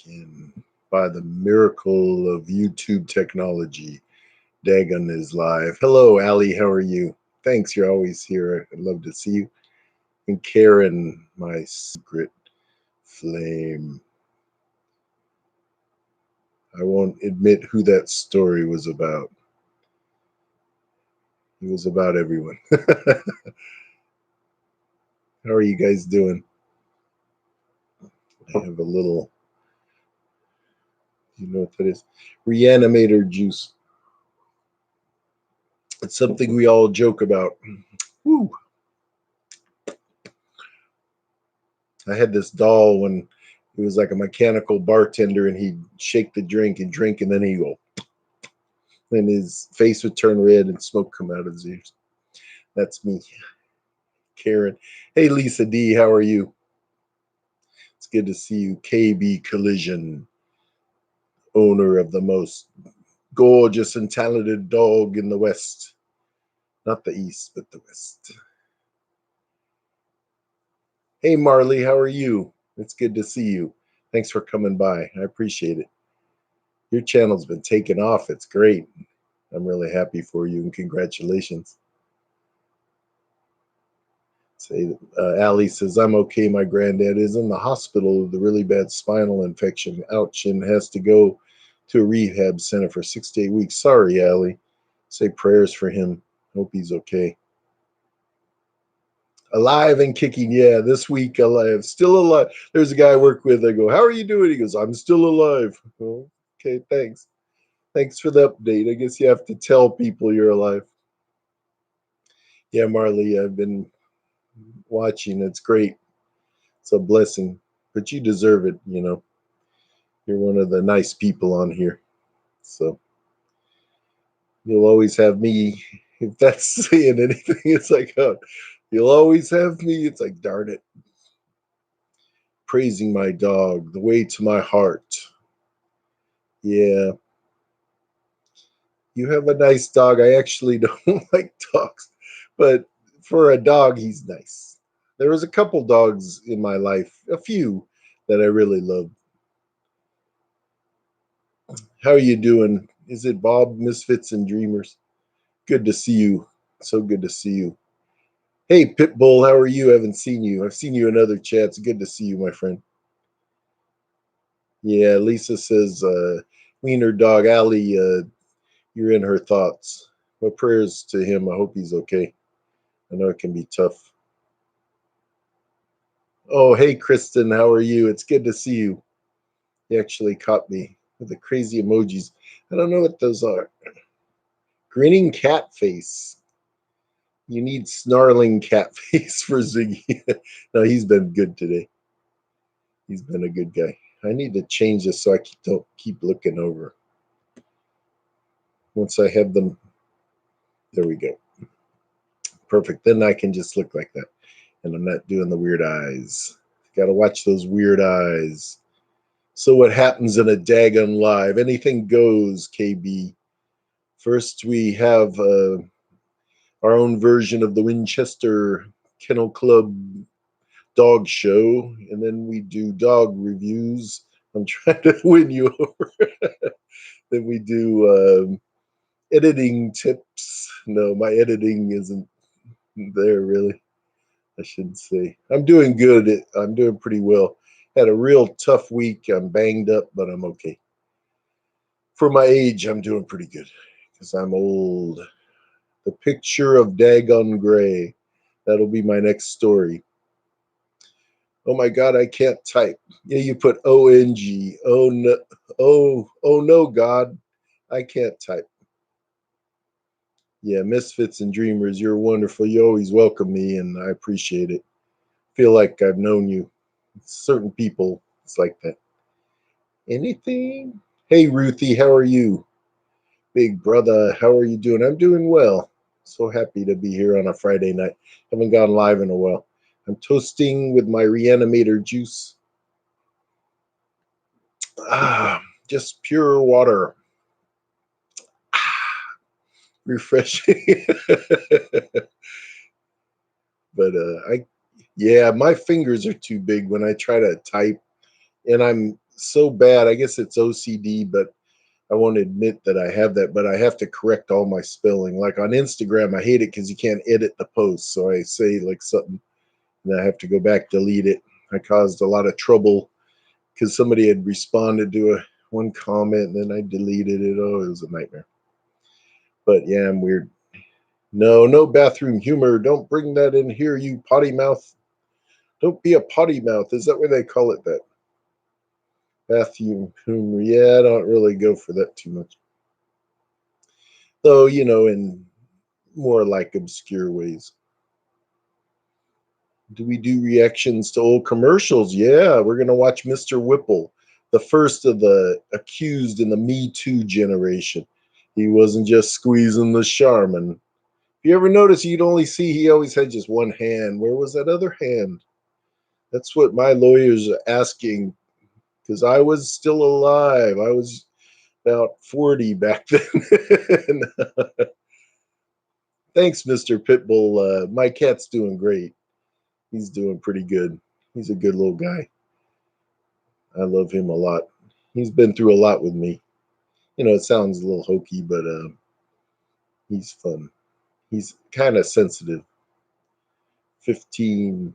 And by the miracle of YouTube technology, Dagon is live. Hello, Ali. How are you? Thanks. You're always here. I'd love to see you. And Karen, my secret flame. I won't admit who that story was about. It was about everyone. How are you guys doing? I have a little, you know what that is? Reanimator juice. It's something we all joke about. Woo. I had this doll when he was like a mechanical bartender, and he'd shake the drink and drink, and then he'd go, and his face would turn red and smoke come out of his ears. That's me, Karen. Hey, Lisa D, how are you? It's good to see you. KB Collision, owner of the most gorgeous and talented dog in the West. Not the East, but the West. Hey, Marley, how are you? It's good to see you. Thanks for coming by. I appreciate it. Your channel's been taking off. It's great. I'm really happy for you, and congratulations. Say, Allie says, I'm okay. My granddad is in the hospital with a really bad spinal infection. Ouch, and has to go to a rehab center for 6 to 8 weeks. Sorry, Allie. Say prayers for him. Hope he's okay. Alive and kicking. Yeah, this week alive. Still alive. There's a guy I work with. I go, how are you doing? He goes, I'm still alive. Oh, okay, thanks. Thanks for the update. I guess you have to tell people you're alive. Yeah, Marley, I've been watching. It's great. It's a blessing. But you deserve it, you know. You're one of the nice people on here. So you'll always have me. If that's saying anything, it's like, oh, you'll always have me. It's like, darn it. Praising my dog, the way to my heart. Yeah. You have a nice dog. I actually don't like dogs, but for a dog, he's nice. There was a couple dogs in my life, a few that I really loved. How are you doing? Is it Bob, Misfits and Dreamers? Good to see you. So good to see you. Hey, Pitbull, how are you? I haven't seen you. I've seen you in other chats. Good to see you, my friend. Yeah, Lisa says, Wiener Dog Alley, you're in her thoughts. Well, prayers to him. I hope he's okay. I know it can be tough. Oh, hey, Kristen, how are you? It's good to see you. You actually caught me with the crazy emojis. I don't know what those are. Grinning cat face. You need snarling cat face for Ziggy. No, he's been good today. He's been a good guy. I need to change this so I don't keep looking over. Once I have them, there we go. Perfect. Then I can just look like that. And I'm not doing the weird eyes. Got to watch those weird eyes. So what happens in a Dagon live? Anything goes, KB. First, we have our own version of the Winchester Kennel Club dog show, and then we do dog reviews. I'm trying to win you over. Then we do editing tips. No, my editing isn't there really. I shouldn't say. I'm doing good. I'm doing pretty well. Had a real tough week. I'm banged up, but I'm okay. For my age, I'm doing pretty good because I'm old. The picture of Dagon Gray. That'll be my next story. Oh my God, I can't type. Yeah, you put ONG. Oh no, oh no, God, I can't type. Yeah, Misfits and Dreamers, you're wonderful. You always welcome me, and I appreciate it. Feel like I've known you. Certain people, it's like that. Anything? Hey, Ruthie, how are you? Big brother, how are you doing? I'm doing well. So happy to be here on a Friday night. Haven't gone live in a while. I'm toasting with my reanimator juice. Just pure water. Refreshing. But yeah, my fingers are too big when I try to type, and I'm so bad. I guess it's OCD, but I won't admit that I have that. But I have to correct all my spelling. Like on Instagram, I hate it because you can't edit the post. So I say like something, and I have to go back delete it. I caused a lot of trouble because somebody had responded to one comment, and then I deleted it. Oh, it was a nightmare. But yeah, I'm weird. No, no bathroom humor. Don't bring that in here, you potty mouth. Don't be a potty mouth. Is that what they call it? That bathroom humor. Yeah, I don't really go for that too much. Though, in more like obscure ways. Do we do reactions to old commercials? Yeah, we're going to watch Mr. Whipple, the first of the accused in the Me Too generation. He wasn't just squeezing the Charmin. If you ever notice, you'd only see he always had just one hand. Where was that other hand? That's what my lawyers are asking because I was still alive. I was about 40 back then. Thanks, Mr. Pitbull. My cat's doing great. He's doing pretty good. He's a good little guy. I love him a lot. He's been through a lot with me. It sounds a little hokey, but he's fun. He's kind of sensitive. 15.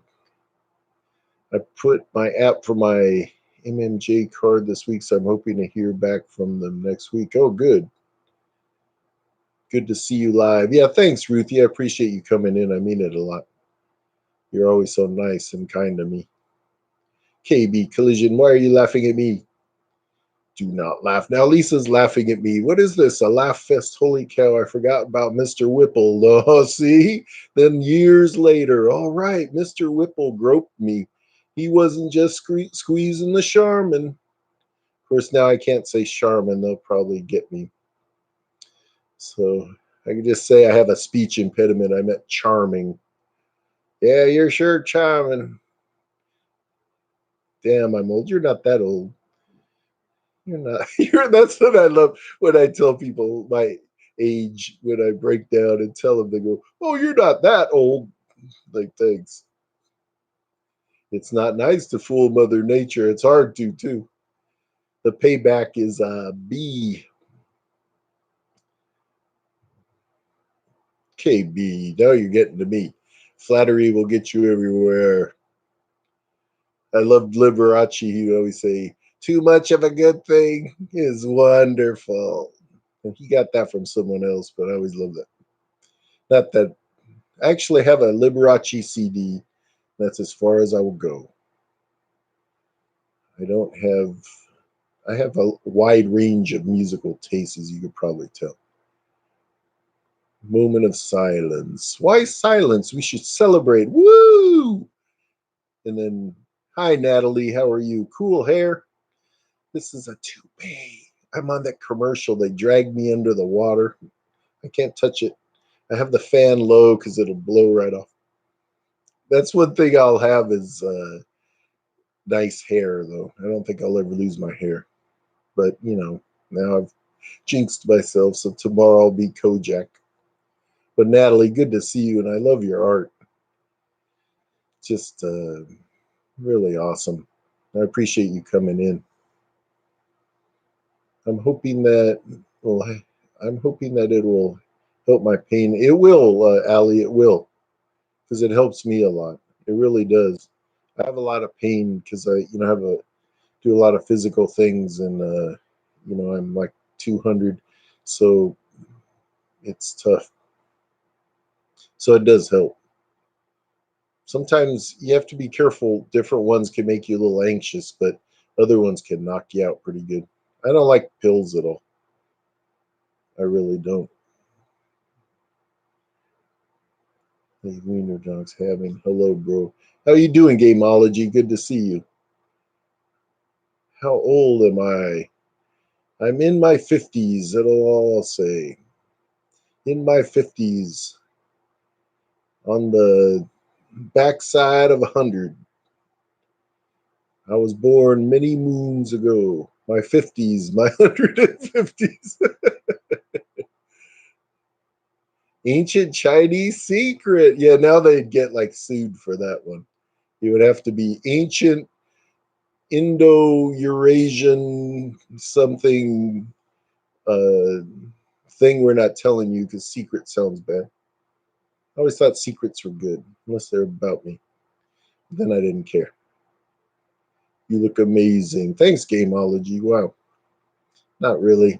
I put my app for my MMJ card this week, so I'm hoping to hear back from them next week. Oh, good. Good to see you live. Yeah, thanks, Ruthie. I appreciate you coming in. I mean it a lot. You're always so nice and kind to me. KB Collision, why are you laughing at me? Do not laugh. Now Lisa's laughing at me. What is this? A laugh fest? Holy cow, I forgot about Mr. Whipple. Oh, see? Then years later, all right, Mr. Whipple groped me. He wasn't just squeezing the Charmin. Of course, now I can't say Charmin. They'll probably get me. So I can just say I have a speech impediment. I meant charming. Yeah, you're sure charming. Damn, I'm old. You're not that old. You're not. That's what I love when I tell people my age. When I break down and tell them, they go, "Oh, you're not that old." Like, thanks. It's not nice to fool Mother Nature. It's hard to too. The payback is B. KB. Now you're getting to me. Flattery will get you everywhere. I loved Liberace. He would always say, "Too much of a good thing is wonderful." And he got that from someone else, but I always loved that. Not that I actually have a Liberace CD. That's as far as I will go. I don't have. I have a wide range of musical tastes, as you could probably tell. Moment of silence. Why silence? We should celebrate. Woo! And then, hi, Natalie. How are you? Cool hair. This is a toupee. I'm on that commercial. They drag me under the water. I can't touch it. I have the fan low because it'll blow right off. That's one thing I'll have is nice hair, though. I don't think I'll ever lose my hair. But, now I've jinxed myself, so tomorrow I'll be Kojak. But, Natalie, good to see you, and I love your art. Just really awesome. I appreciate you coming in. I'm hoping that, well, I'm hoping that it will help my pain. It will, Allie, it will, because it helps me a lot. It really does. I have a lot of pain because I, have do a lot of physical things, and I'm like 200, so it's tough. So it does help. Sometimes you have to be careful. Different ones can make you a little anxious, but other ones can knock you out pretty good. I don't like pills at all. I really don't. Hey, Wiener Dogs having hello, bro. How you doing, Gameology? Good to see you. How old am I? I'm in my 50s. That's all I'll say. In my 50s, on the backside of 100. I was born many moons ago. My 50s, my 150s. Ancient Chinese secret. Yeah, now they'd get like sued for that one. You would have to be ancient Indo-Eurasian something uh, thing we're not telling you because secret sounds bad. I always thought secrets were good, unless they're about me. Then I didn't care. You look amazing. Thanks, Gameology. Wow. Not really.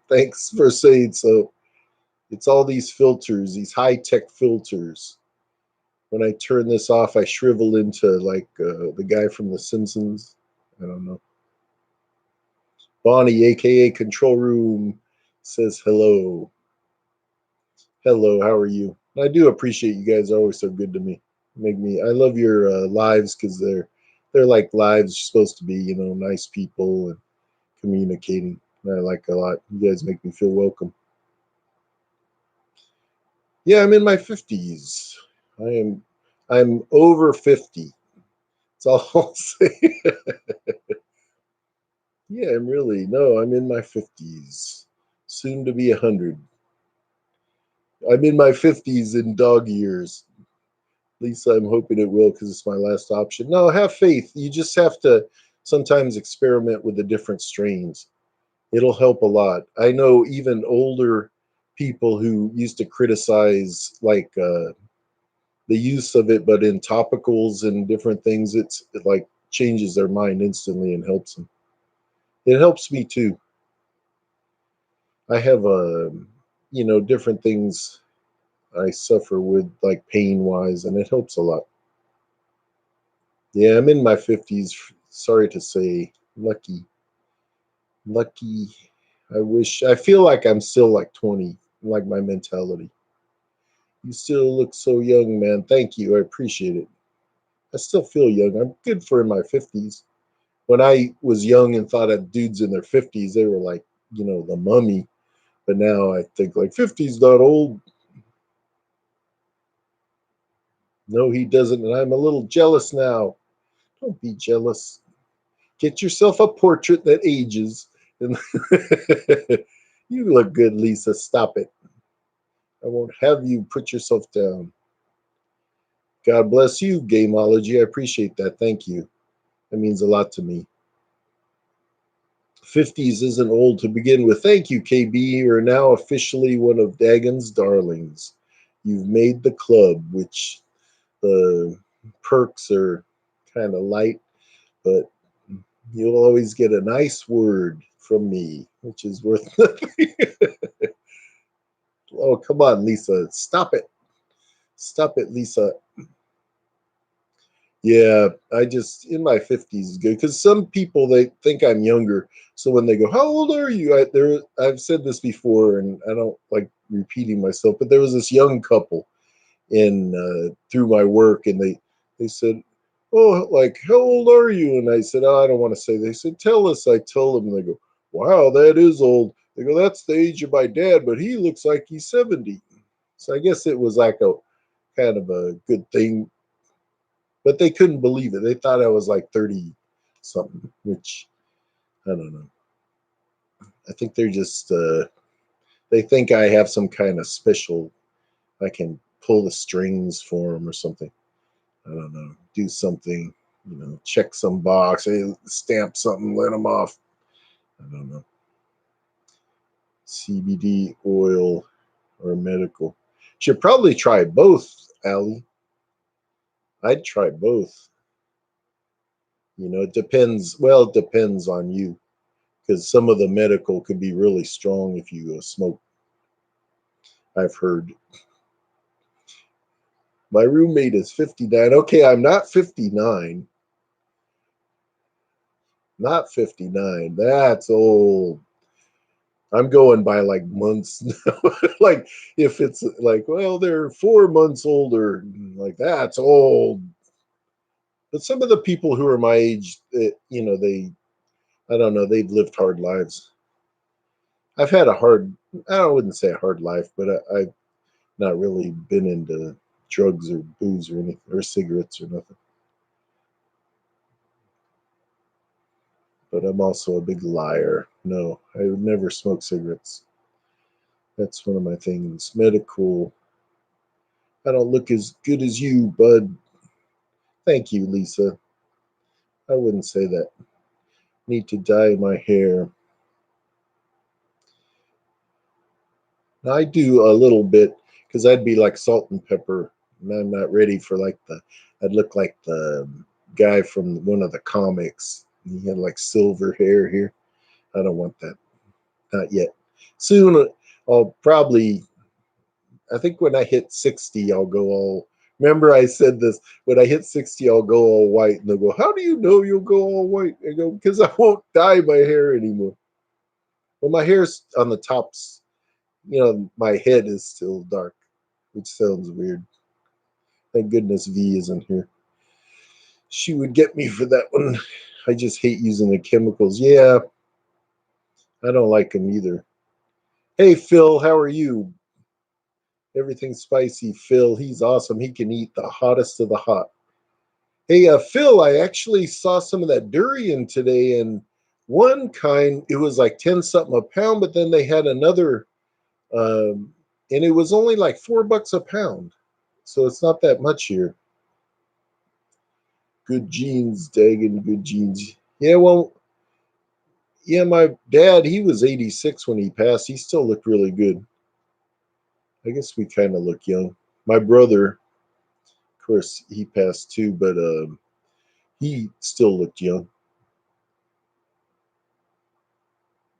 Thanks for saying so. It's all these filters, these high tech filters. When I turn this off, I shrivel into like the guy from The Simpsons. I don't know. Bonnie, aka Control Room, says hello. Hello, how are you? I do appreciate you guys are always so good to me. Make me. I love your lives because they're like lives supposed to be. You know, nice people and communicating. I like a lot. You guys make me feel welcome. Yeah, I'm in my 50s. I am. I'm over 50. That's all I'll say. Yeah, I'm really. No, I'm in my 50s. Soon to be 100. I'm in my 50s in dog years. At least I'm hoping it will because it's my last option. No, have faith. You just have to sometimes experiment with the different strains. It'll help a lot. I know even older people who used to criticize like the use of it, but in topicals and different things, it like changes their mind instantly and helps them. It helps me too. I have different things I suffer with like pain wise, and it helps a lot. Yeah, I'm in my 50s. Sorry to say, lucky, lucky. I wish. I feel like I'm still like 20, like my mentality. You still look so young, man. Thank you. I appreciate it. I still feel young. I'm good for in my 50s. When I was young and thought of dudes in their 50s, they were like, the mummy. But now I think like 50's not old. No, he doesn't. And I'm a little jealous now. Don't be jealous. Get yourself a portrait that ages. And you look good, Lisa. Stop it. I won't have you put yourself down. God bless you, Gameology. I appreciate that. Thank you. That means a lot to me. 50s isn't old to begin with. Thank you, KB. You're now officially one of Dagon's darlings. You've made the club, which the perks are kind of light, but you'll always get a nice word from me, which is worth nothing. Oh, come on, Lisa. Stop it. Stop it, Lisa. Yeah, I just in my 50s is good because some people they think I'm younger. So when they go, "How old are you?" I've said this before, and I don't like repeating myself. But there was this young couple in through my work, and they said, "Oh, like how old are you?" And I said, "Oh, I don't want to say." They said, "Tell us." I told them, and they go, "Wow, that is old." They go, "That's the age of my dad, but he looks like he's 70." So I guess it was like a kind of a good thing, but they couldn't believe it. They thought I was like 30 something, which I don't know. I think they're just they think I have some kind of special. I can pull the strings for them or something. I don't know. Do something, check some box, stamp something, let them off. I don't know. CBD oil or medical. Should probably try both, Allie. I'd try both. It depends. Well, it depends on you because some of the medical could be really strong if you smoke. I've heard. My roommate is 59. Okay, I'm not 59. Not 59. That's old. I'm going by like months now. Like if it's like, well, they're 4 months older, like that's old. But some of the people who are my age, I don't know, they've lived hard lives. I've had a hard, I wouldn't say a hard life, but I've not really been into drugs or booze or anything or cigarettes or nothing. But I'm also a big liar. No, I would never smoke cigarettes. That's one of my things. Medical. I don't look as good as you, bud. Thank you, Lisa. I wouldn't say that. Need to dye my hair. I do a little bit because I'd be like salt and pepper, and I'm not ready for like the. I'd look like the guy from one of the comics. He had like silver hair here. I don't want that. Not yet. Soon, I'll probably. I think when I hit 60, I'll go all. Remember, I said this. When I hit 60, I'll go all white, and they'll go, "How do you know you'll go all white?" I go, "Because I won't dye my hair anymore." Well, my hair's on the tops. My head is still dark, which sounds weird. Thank goodness V isn't here. She would get me for that one. I just hate using the chemicals. Yeah, I don't like them either. Hey, Phil, how are you? Everything spicy. Phil, he's awesome. He can eat the hottest of the hot. Hey, Phil, I actually saw some of that durian today, and one kind, it was like 10 something a pound, but then they had another, and it was only like $4 a pound. So it's not that much here. Good genes, Dagon, good genes. Yeah, well, yeah, my dad, he was 86 when he passed. He still looked really good. I guess we kind of look young. My brother, of course, he passed too, but he still looked young.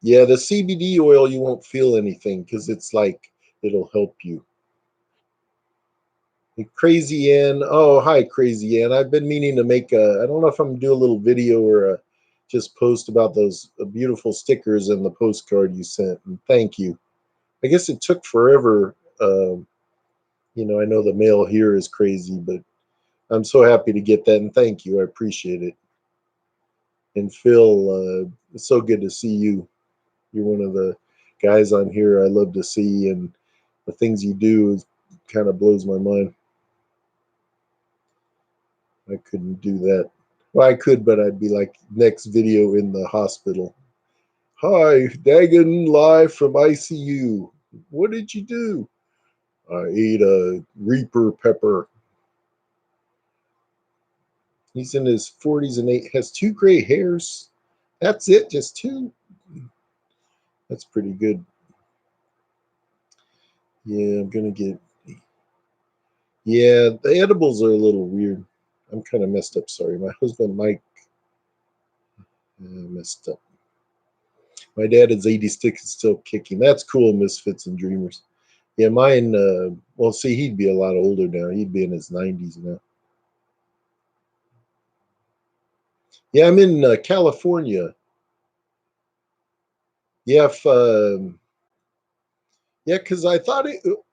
Yeah, the CBD oil, you won't feel anything because it's like it'll help you. And Crazy Ann, oh hi Crazy Ann. I've been meaning to make a. I don't know if I'm gonna do a little video or just post about those beautiful stickers and the postcard you sent. And thank you. I guess it took forever. I know the mail here is crazy, but I'm so happy to get that, and thank you. I appreciate it. And Phil, it's so good to see you. You're one of the guys on here I love to see, and the things you do is kind of blows my mind. I couldn't do that. Well, I could, but I'd be like next video in the hospital. Hi, Dagon live from ICU. What did you do? I ate a Reaper pepper. He's in his 40s and has two gray hairs. That's it, just two. That's pretty good. Yeah, I'm gonna get. Yeah, the edibles are a little weird. I'm kind of messed up. Sorry, my husband Mike messed up. My dad is 86 and still kicking. That's cool, Misfits and Dreamers. Yeah, mine. Well, see, he'd be a lot older now. He'd be in his 90s now. Yeah, I'm in California. Yeah, yeah, because I thought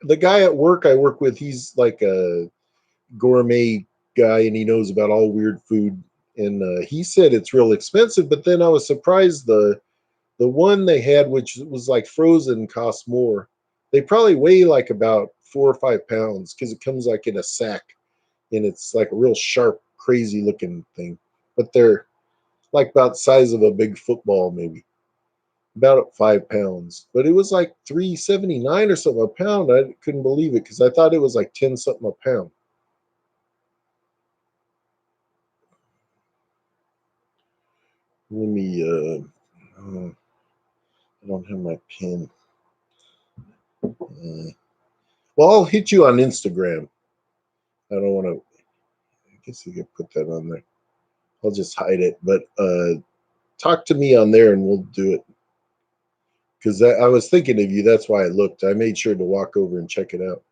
the guy at work I work with, he's like a gourmet guy and he knows about all weird food. And he said it's real expensive, but then I was surprised the one they had, which was like frozen, cost more. They probably weigh like about 4 or 5 pounds because it comes like in a sack and it's like a real sharp, crazy looking thing. But they're like about the size of a big football, maybe about 5 pounds. But it was like 3.79 or something a pound. I couldn't believe it because I thought it was like 10 something a pound. Let me. I don't have my pen. Well, I'll hit you on Instagram. I don't want to. I guess you could put that on there. I'll just hide it. But talk to me on there and we'll do it. Because I was thinking of you. That's why I looked. I made sure to walk over and check it out.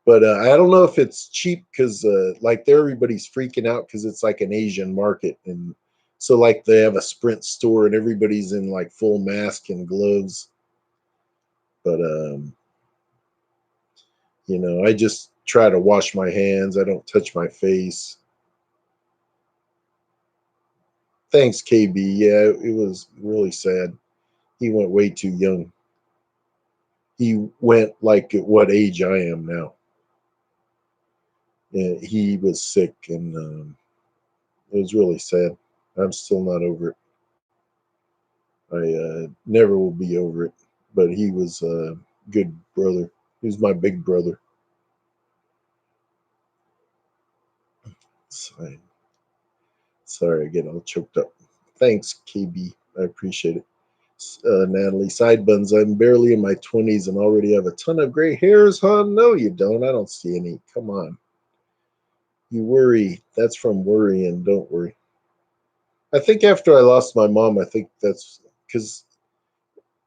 But I don't know if it's cheap because like there everybody's freaking out because it's like an Asian market. And so like they have a Sprint store and everybody's in like full mask and gloves. But I just try to wash my hands. I don't touch my face. Thanks, KB. Yeah, it was really sad. He went way too young. He went like at what age I am now. And he was sick, and it was really sad. I'm still not over it. I never will be over it. But he was a good brother. He was my big brother. Sorry, I get all choked up. Thanks, KB. I appreciate it. Natalie, side buns. I'm barely in my 20s and already have a ton of gray hairs, huh? No, you don't. I don't see any. Come on. You worry. That's from worrying. Don't worry. I think after I lost my mom, I think that's because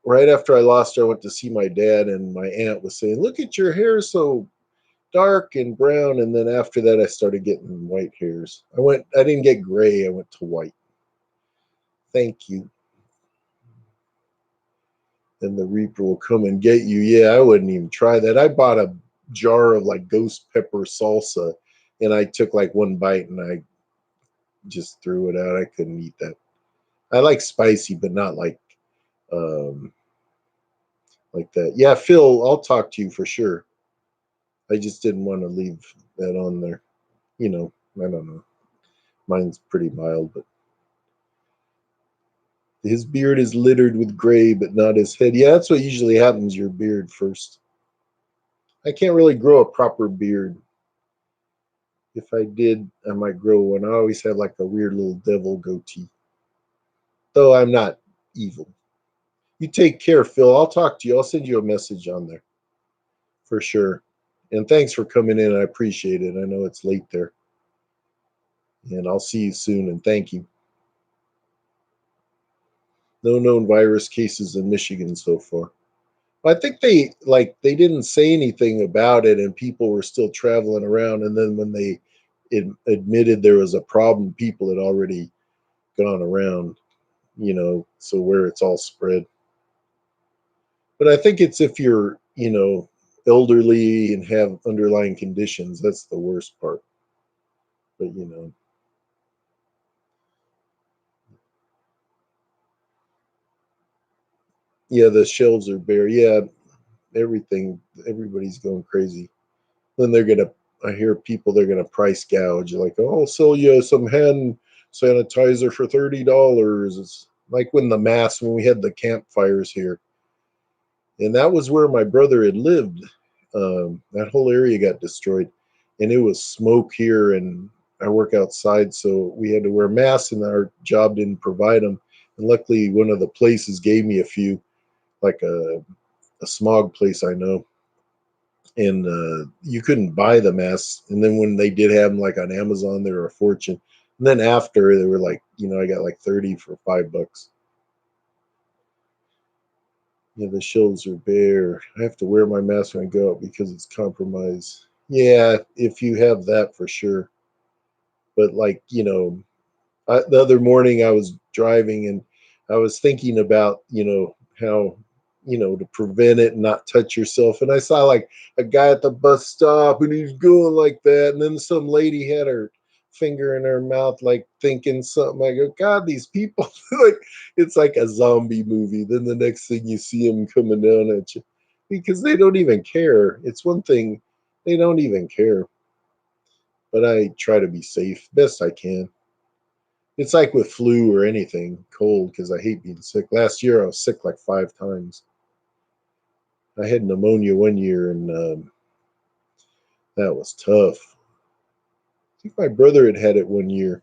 right after I lost her, I went to see my dad, and my aunt was saying, "Look at your hair, so dark and brown." And then after that, I started getting white hairs. I didn't get gray. I went to white. Thank you. And the Reaper will come and get you. Yeah, I wouldn't even try that. I bought a jar of like ghost pepper salsa, and I took like one bite and I just threw it out. I couldn't eat that. I like spicy, but not um, like that. Yeah, Phil, I'll talk to you for sure. I just didn't want to leave that on there. You know, I don't know. Mine's pretty mild, but his beard is littered with gray, but not his head. Yeah, that's what usually happens. Your beard first. I can't really grow a proper beard. If I did, I might grow one. I always have like a weird little devil goatee. Though I'm not evil. You take care, Phil. I'll talk to you. I'll send you a message on there for sure. And thanks for coming in. I appreciate it. I know it's late there. And I'll see you soon. And thank you. No known virus cases in Michigan so far. I think they didn't say anything about it, and people were still traveling around. And then when they admitted there was a problem, people had already gone around. So where it's all spread. But I think it's if you're, elderly and have underlying conditions, that's the worst part. But yeah, the shelves are bare. Yeah, everybody's going crazy. Then I hear people, they're gonna price gouge, like, oh, I'll sell you some hand sanitizer for $30. It's like when we had the campfires here, and that was where my brother had lived. That whole area got destroyed, and it was smoke here. And I work outside, so we had to wear masks, and our job didn't provide them. And luckily, one of the places gave me a few, like a smog place I know, and you couldn't buy the masks. And then when they did have them, like on Amazon, they were a fortune. And then after, they were like, I got like 30 for $5. Yeah, the shelves are bare. I have to wear my mask when I go out because it's compromised. Yeah, if you have that for sure. But like, the other morning I was driving and I was thinking about, how, to prevent it and not touch yourself. And I saw like a guy at the bus stop and he's going like that. And then some lady had her finger in her mouth, like thinking something. I go, God, these people, like, it's like a zombie movie. Then the next thing you see them coming down at you because they don't even care. It's one thing, they don't even care. But I try to be safe best I can. It's like with flu or anything, cold, because I hate being sick. Last year, I was sick like 5 times. I had pneumonia one year, and that was tough. I think my brother had it one year,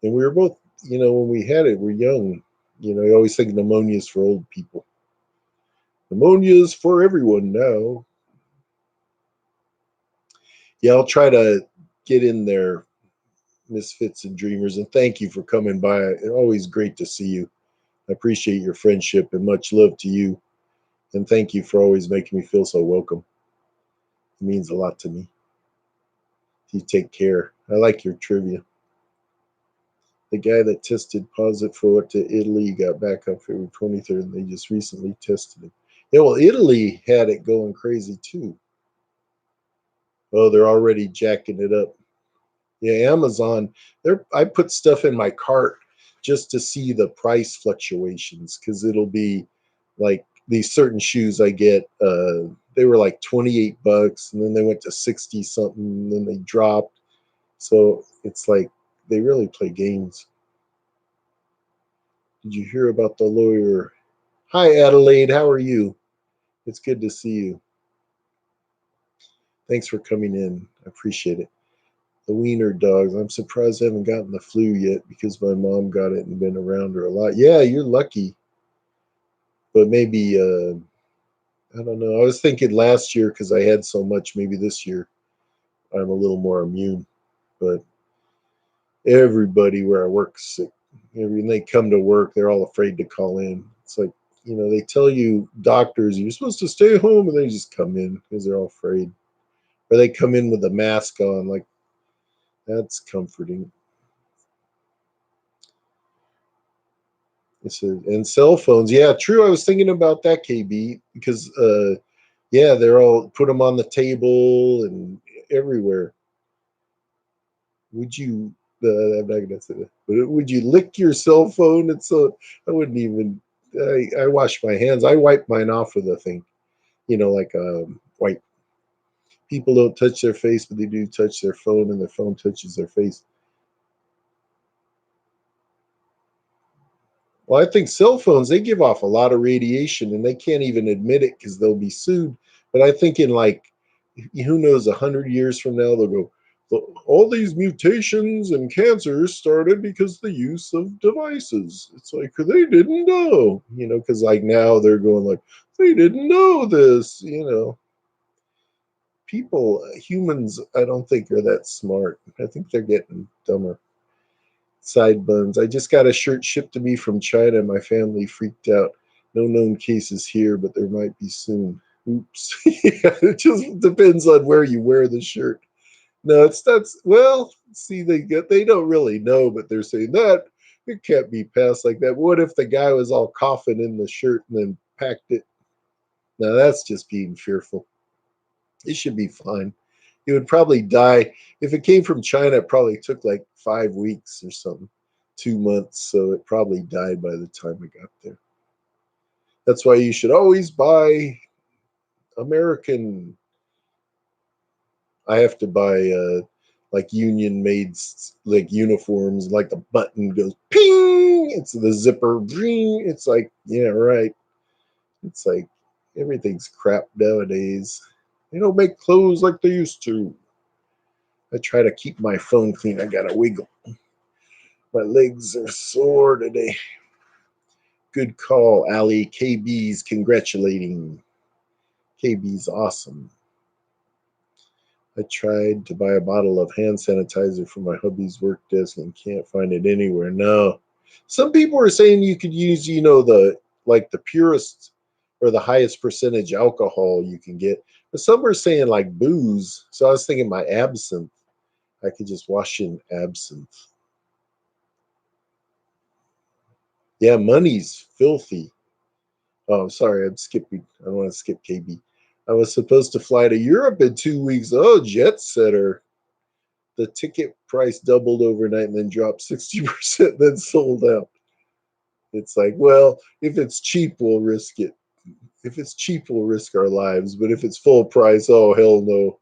and we were both, when we had it, we're young. I always think pneumonia is for old people. Pneumonia is for everyone now. Yeah, I'll try to get in there, misfits and dreamers, and thank you for coming by. It's always great to see you. I appreciate your friendship and much love to you. And thank you for always making me feel so welcome. It means a lot to me. You take care. I like your trivia. The guy that tested positive for what to Italy got back on February 23rd, and they just recently tested him. Yeah, well, Italy had it going crazy too. Oh, they're already jacking it up. Yeah, Amazon. I put stuff in my cart just to see the price fluctuations because it'll be like these certain shoes I get. They were like $28, and then they went to 60 something, and then they dropped. So it's like they really play games. Did you hear about the lawyer? Hi, Adelaide. How are you? It's good to see you. Thanks for coming in. I appreciate it. The wiener dogs. I'm surprised I haven't gotten the flu yet because my mom got it and been around her a lot. Yeah, you're lucky. But maybe, I don't know. I was thinking last year because I had so much, maybe this year I'm a little more immune. But everybody where I work is sick. When they come to work, they're all afraid to call in. It's like, they tell you, doctors, you're supposed to stay home, and they just come in because they're all afraid. Or they come in with a mask on. Like, that's comforting. And cell phones. Yeah, true. I was thinking about that, KB, because, yeah, they're all put them on the table and everywhere. Would you? I'm not gonna say that. But would you lick your cell phone? It's so I wouldn't even. I wash my hands. I wipe mine off with a thing. Like wipe. People don't touch their face, but they do touch their phone, and their phone touches their face. Well, I think cell phones, they give off a lot of radiation, and they can't even admit it because they'll be sued. But I think in, like, who knows, 100 years from now, they'll go, all these mutations and cancers started because the use of devices. It's like they didn't know, because like now they're going like they didn't know this. People, humans, I don't think are that smart. I think they're getting dumber. Side buns. I just got a shirt shipped to me from China. My family freaked out. No known cases here, but there might be soon. Oops. Yeah, it just depends on where you wear the shirt. No, it's that's well. See, they don't really know, but they're saying that it can't be passed like that. What if the guy was all coughing in the shirt and then packed it? Now that's just being fearful. It should be fine. It would probably die if it came from China. It probably took like 5 weeks or something, 2 months. So it probably died by the time it got there. That's why you should always buy American. I have to buy like union made like uniforms. Like the button goes ping. It's the zipper. Ring. It's like, yeah, right. It's like everything's crap nowadays. They don't make clothes like they used to. I try to keep my phone clean. I gotta wiggle. My legs are sore today. Good call, Ali. KB's congratulating. KB's awesome. I tried to buy a bottle of hand sanitizer for my hubby's work desk and can't find it anywhere. No. Some people are saying you could use, the purest or the highest percentage alcohol you can get. But some are saying like booze. So I was thinking my absinthe. I could just wash in absinthe. Yeah, money's filthy. Oh, I'm sorry, I'm skipping. I don't want to skip KB. I was supposed to fly to Europe in 2 weeks. Oh, jet setter. The ticket price doubled overnight and then dropped 60%, then sold out. It's like, well, if it's cheap, we'll risk it. If it's cheap, we'll risk our lives. But if it's full price, oh, hell no.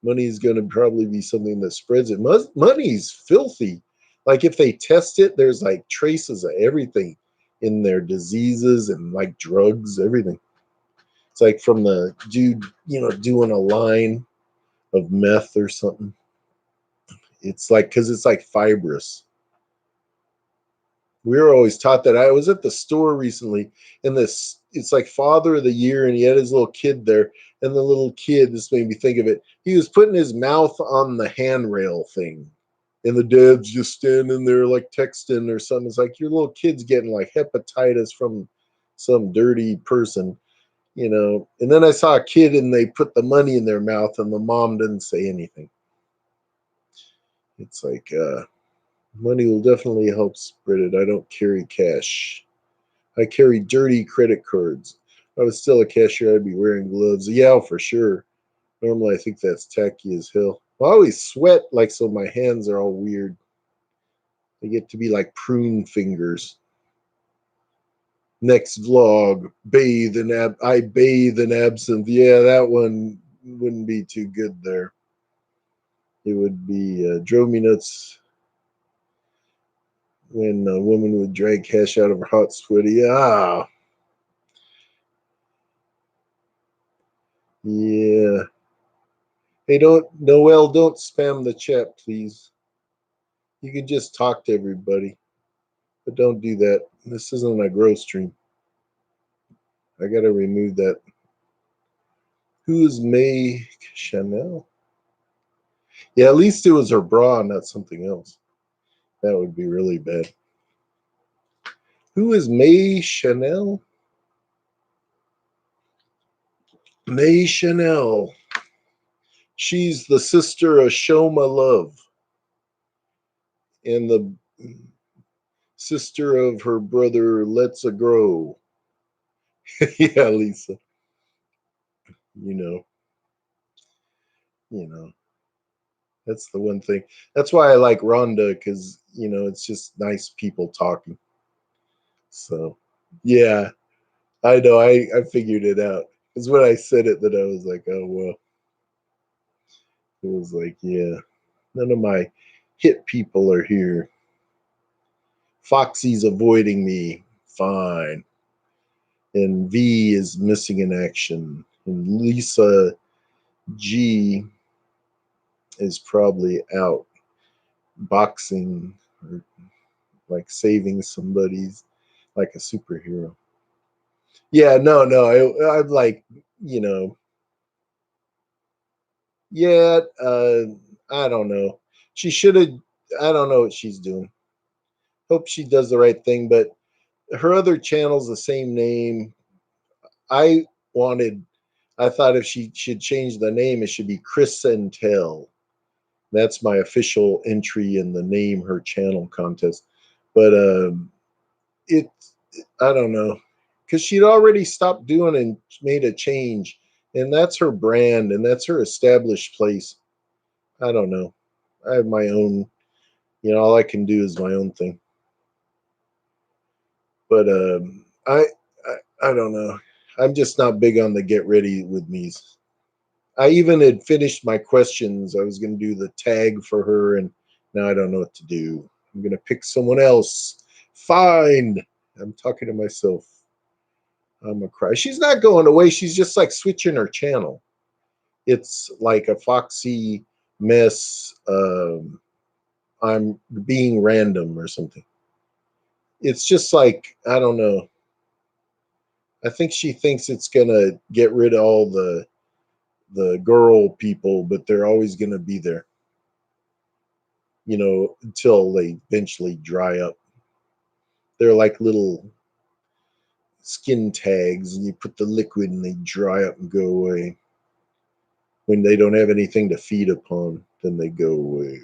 Money is going to probably be something that spreads it. Money's filthy. Like if they test it, there's like traces of everything in their diseases and like drugs, everything. It's like from the dude, doing a line of meth or something. It's like, because it's like fibrous. We were always taught that. I was at the store recently, and it's like Father of the Year, and he had his little kid there, and the little kid, this made me think of it. He was putting his mouth on the handrail thing, and the dad's just standing there like texting or something. It's like your little kid's getting like hepatitis from some dirty person. And then I saw a kid and they put the money in their mouth and the mom didn't say anything. It's like, money will definitely help spread it. I don't carry cash. I carry dirty credit cards. If I was still a cashier, I'd be wearing gloves. Yeah, for sure. Normally, I think that's tacky as hell. I always sweat, like, so my hands are all weird. They get to be like prune fingers. Next vlog, I bathe in absinthe. Yeah, that one wouldn't be too good there. It would be drove me nuts when a woman would drag cash out of her hot, sweaty. Ah, yeah. Hey, don't, Noel, don't spam the chat, please. You can just talk to everybody, but don't do that. This isn't a grow stream. I gotta remove that. Who is May Chanel? Yeah, at least it was her bra, not something else. That would be really bad. Who is May Chanel? May Chanel. She's the sister of Shoma Love and the sister of her brother Let's A Grow. Yeah, Lisa. You know, you know. That's the one thing. That's why I like Rhonda, because it's just nice people talking. So yeah, I know. I figured it out. Because when I said it, that I was like, oh well. It was like, yeah, none of my hit people are here. Foxy's avoiding me. Fine. And V is missing in action. And Lisa G is probably out boxing or like saving somebody's like a superhero. Yeah, no. I'm like, you know, yeah, I don't know. She should have, I don't know what she's doing. Hope she does the right thing, but her other channel's the same name. I wanted, I thought if she should change the name, it should be Chris and Tell. That's my official entry in the name her channel contest. But it, I don't know, because she'd already stopped doing and made a change, and that's her brand and that's her established place. I don't know. I have my own. All I can do is my own thing. But I don't know. I'm just not big on the get ready with me's. I even had finished my questions. I was going to do the tag for her, and now I don't know what to do. I'm going to pick someone else. Fine. I'm talking to myself. I'm a cry. She's not going away. She's just like switching her channel. It's like a Foxy mess. I'm being random or something. It's just like, I don't know. I think she thinks it's gonna get rid of all the girl people, but they're always gonna be there. Until they eventually dry up. They're like little skin tags, and you put the liquid and they dry up and go away. When they don't have anything to feed upon, then they go away.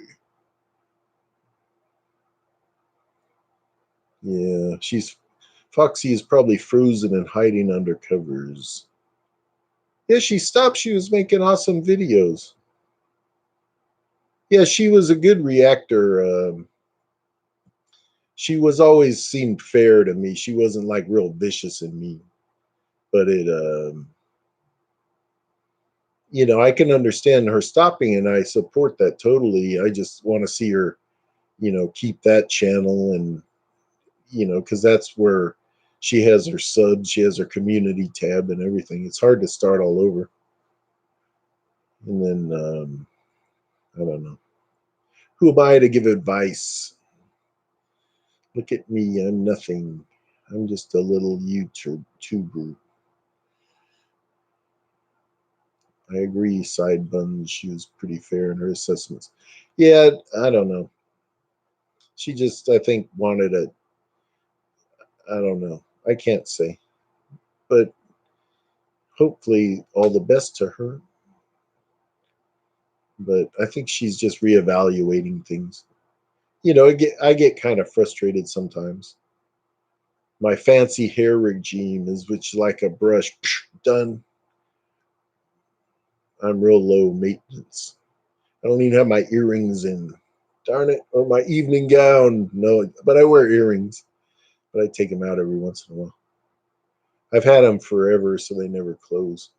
Yeah, Foxy is probably frozen and hiding under covers. Yeah, she stopped. She was making awesome videos. Yeah, she was a good reactor. She was always seemed fair to me. She wasn't like real vicious and mean. But I can understand her stopping, and I support that totally. I just want to see her, keep that channel, and because that's where she has her subs, she has her community tab and everything. It's hard to start all over. And then I don't know. Who am I to give advice? Look at me, I'm nothing. I'm just a little YouTuber. I agree, Side Buns. She was pretty fair in her assessments. Yeah, I don't know. She just, I think, wanted a, I don't know. I can't say. But hopefully, all the best to her. But I think she's just reevaluating things. I get kind of frustrated sometimes. My fancy hair regime is which like a brush, done. I'm real low maintenance. I don't even have my earrings in. Darn it. Or my evening gown. No, but I wear earrings. But I take them out every once in a while. I've had them forever, so they never close.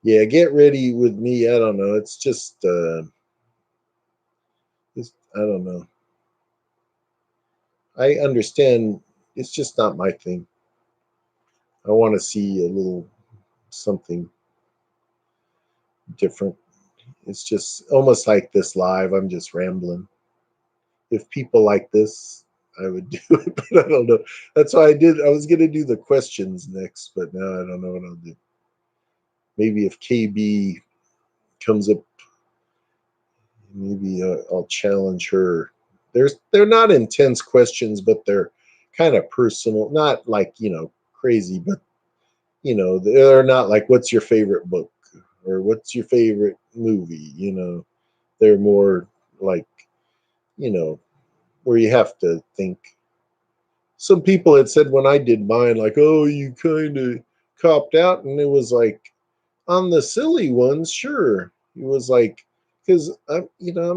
Yeah, get ready with me. I don't know. It's just, I don't know. I understand. It's just not my thing. I want to see a little something different. It's just almost like this live. I'm just rambling. If people like this, I would do it, but I don't know. That's why I did. I was gonna do the questions next, but now I don't know what I'll do. Maybe if KB comes up, maybe I'll challenge her. They're not intense questions, but they're kind of personal. Not like crazy, but they're not like what's your favorite book or what's your favorite movie. They're more like you know where you have to think. Some people had said when I did mine, like, oh, you kind of copped out. And it was like, on the silly ones, sure. It was like, because I'm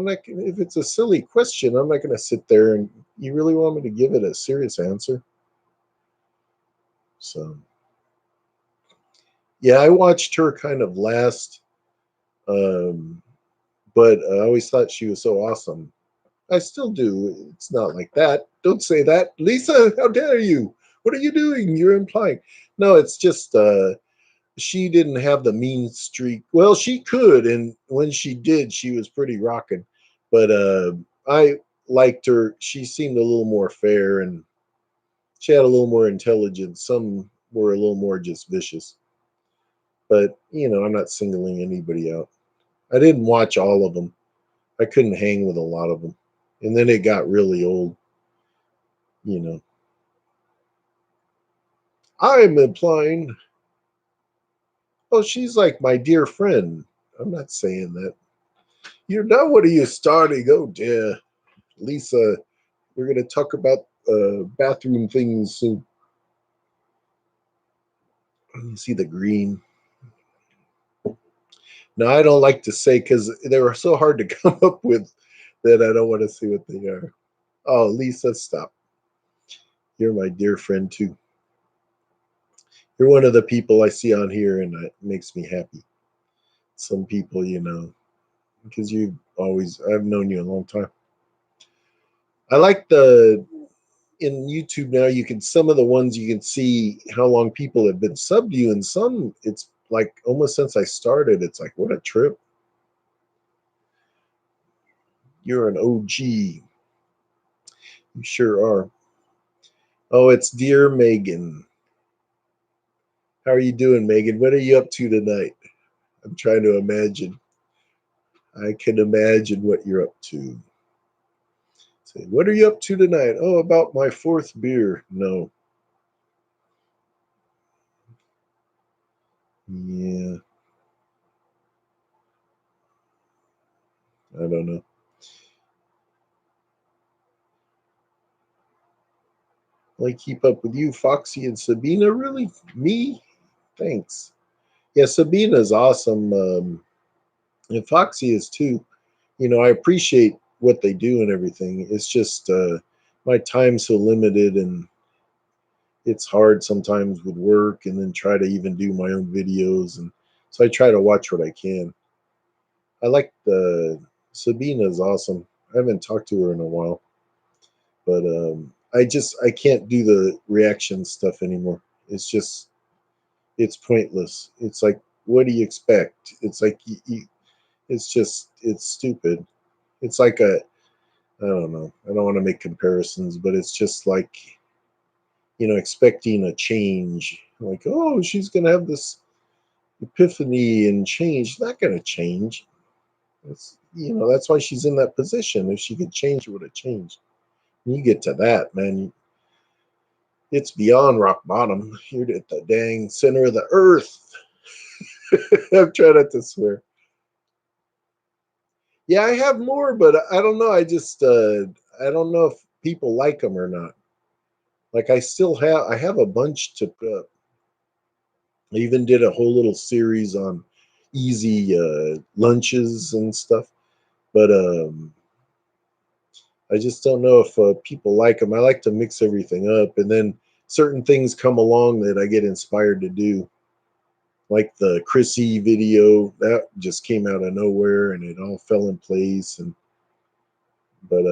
not, if it's a silly question, I'm not going to sit there and you really want me to give it a serious answer. So, yeah, I watched her kind of last, um, but I always thought she was so awesome. I still do. It's not like that. Don't say that. Lisa, how dare you? What are you doing? You're implying. No, it's just she didn't have the mean streak. Well, she could, and when she did, she was pretty rocking. But I liked her. She seemed a little more fair, and she had a little more intelligence. Some were a little more just vicious. But I'm not singling anybody out. I didn't watch all of them. I couldn't hang with a lot of them, and then it got really old. You know, I'm implying. Oh, she's like my dear friend. I'm not saying that. Now what are you starting? Oh dear. Lisa, we're going to talk about bathroom things soon. You see the green. Now, I don't like to say because they were so hard to come up with that I don't want to see what they are. Oh, Lisa, stop. You're my dear friend, too. You're one of the people I see on here, and it makes me happy. Some people, because I've known you a long time. I like in YouTube now, some of the ones you can see how long people have been subbed to you, and some it's like almost since I started. It's like what a trip. You're an OG. You sure are. Oh, it's dear Megan. How are you doing, Megan? What are you up to tonight? I'm trying to imagine. I can imagine what you're up to. Say, what are you up to tonight? Oh, about my fourth beer. No. Yeah, I don't know. Like keep up with you, Foxy and Sabina. Really? Me? Thanks. Yeah, Sabina's awesome. And Foxy is too. I appreciate what they do and everything. It's just my time's so limited, and it's hard sometimes with work, and then try to even do my own videos, and so I try to watch what I can. I like the Sabina's awesome. I haven't talked to her in a while, but I can't do the reaction stuff anymore. It's just it's pointless. It's like what do you expect? It's like it's stupid. It's like I don't know. I don't want to make comparisons, but it's just like expecting a change. Like, oh, she's gonna have this epiphany and change. Not gonna change. That's why she's in that position. If she could change, it would have changed. When you get to that, man, it's beyond rock bottom. You're at the dang center of the earth. I'm trying not to swear. Yeah, I have more, but I don't know. I don't know if people like them or not. Like I have a bunch to I even did a whole little series on easy lunches and stuff, but I just don't know if people like them. I like to mix everything up, and then certain things come along that I get inspired to do, like the Chrissy video that just came out of nowhere, and it all fell in place. And but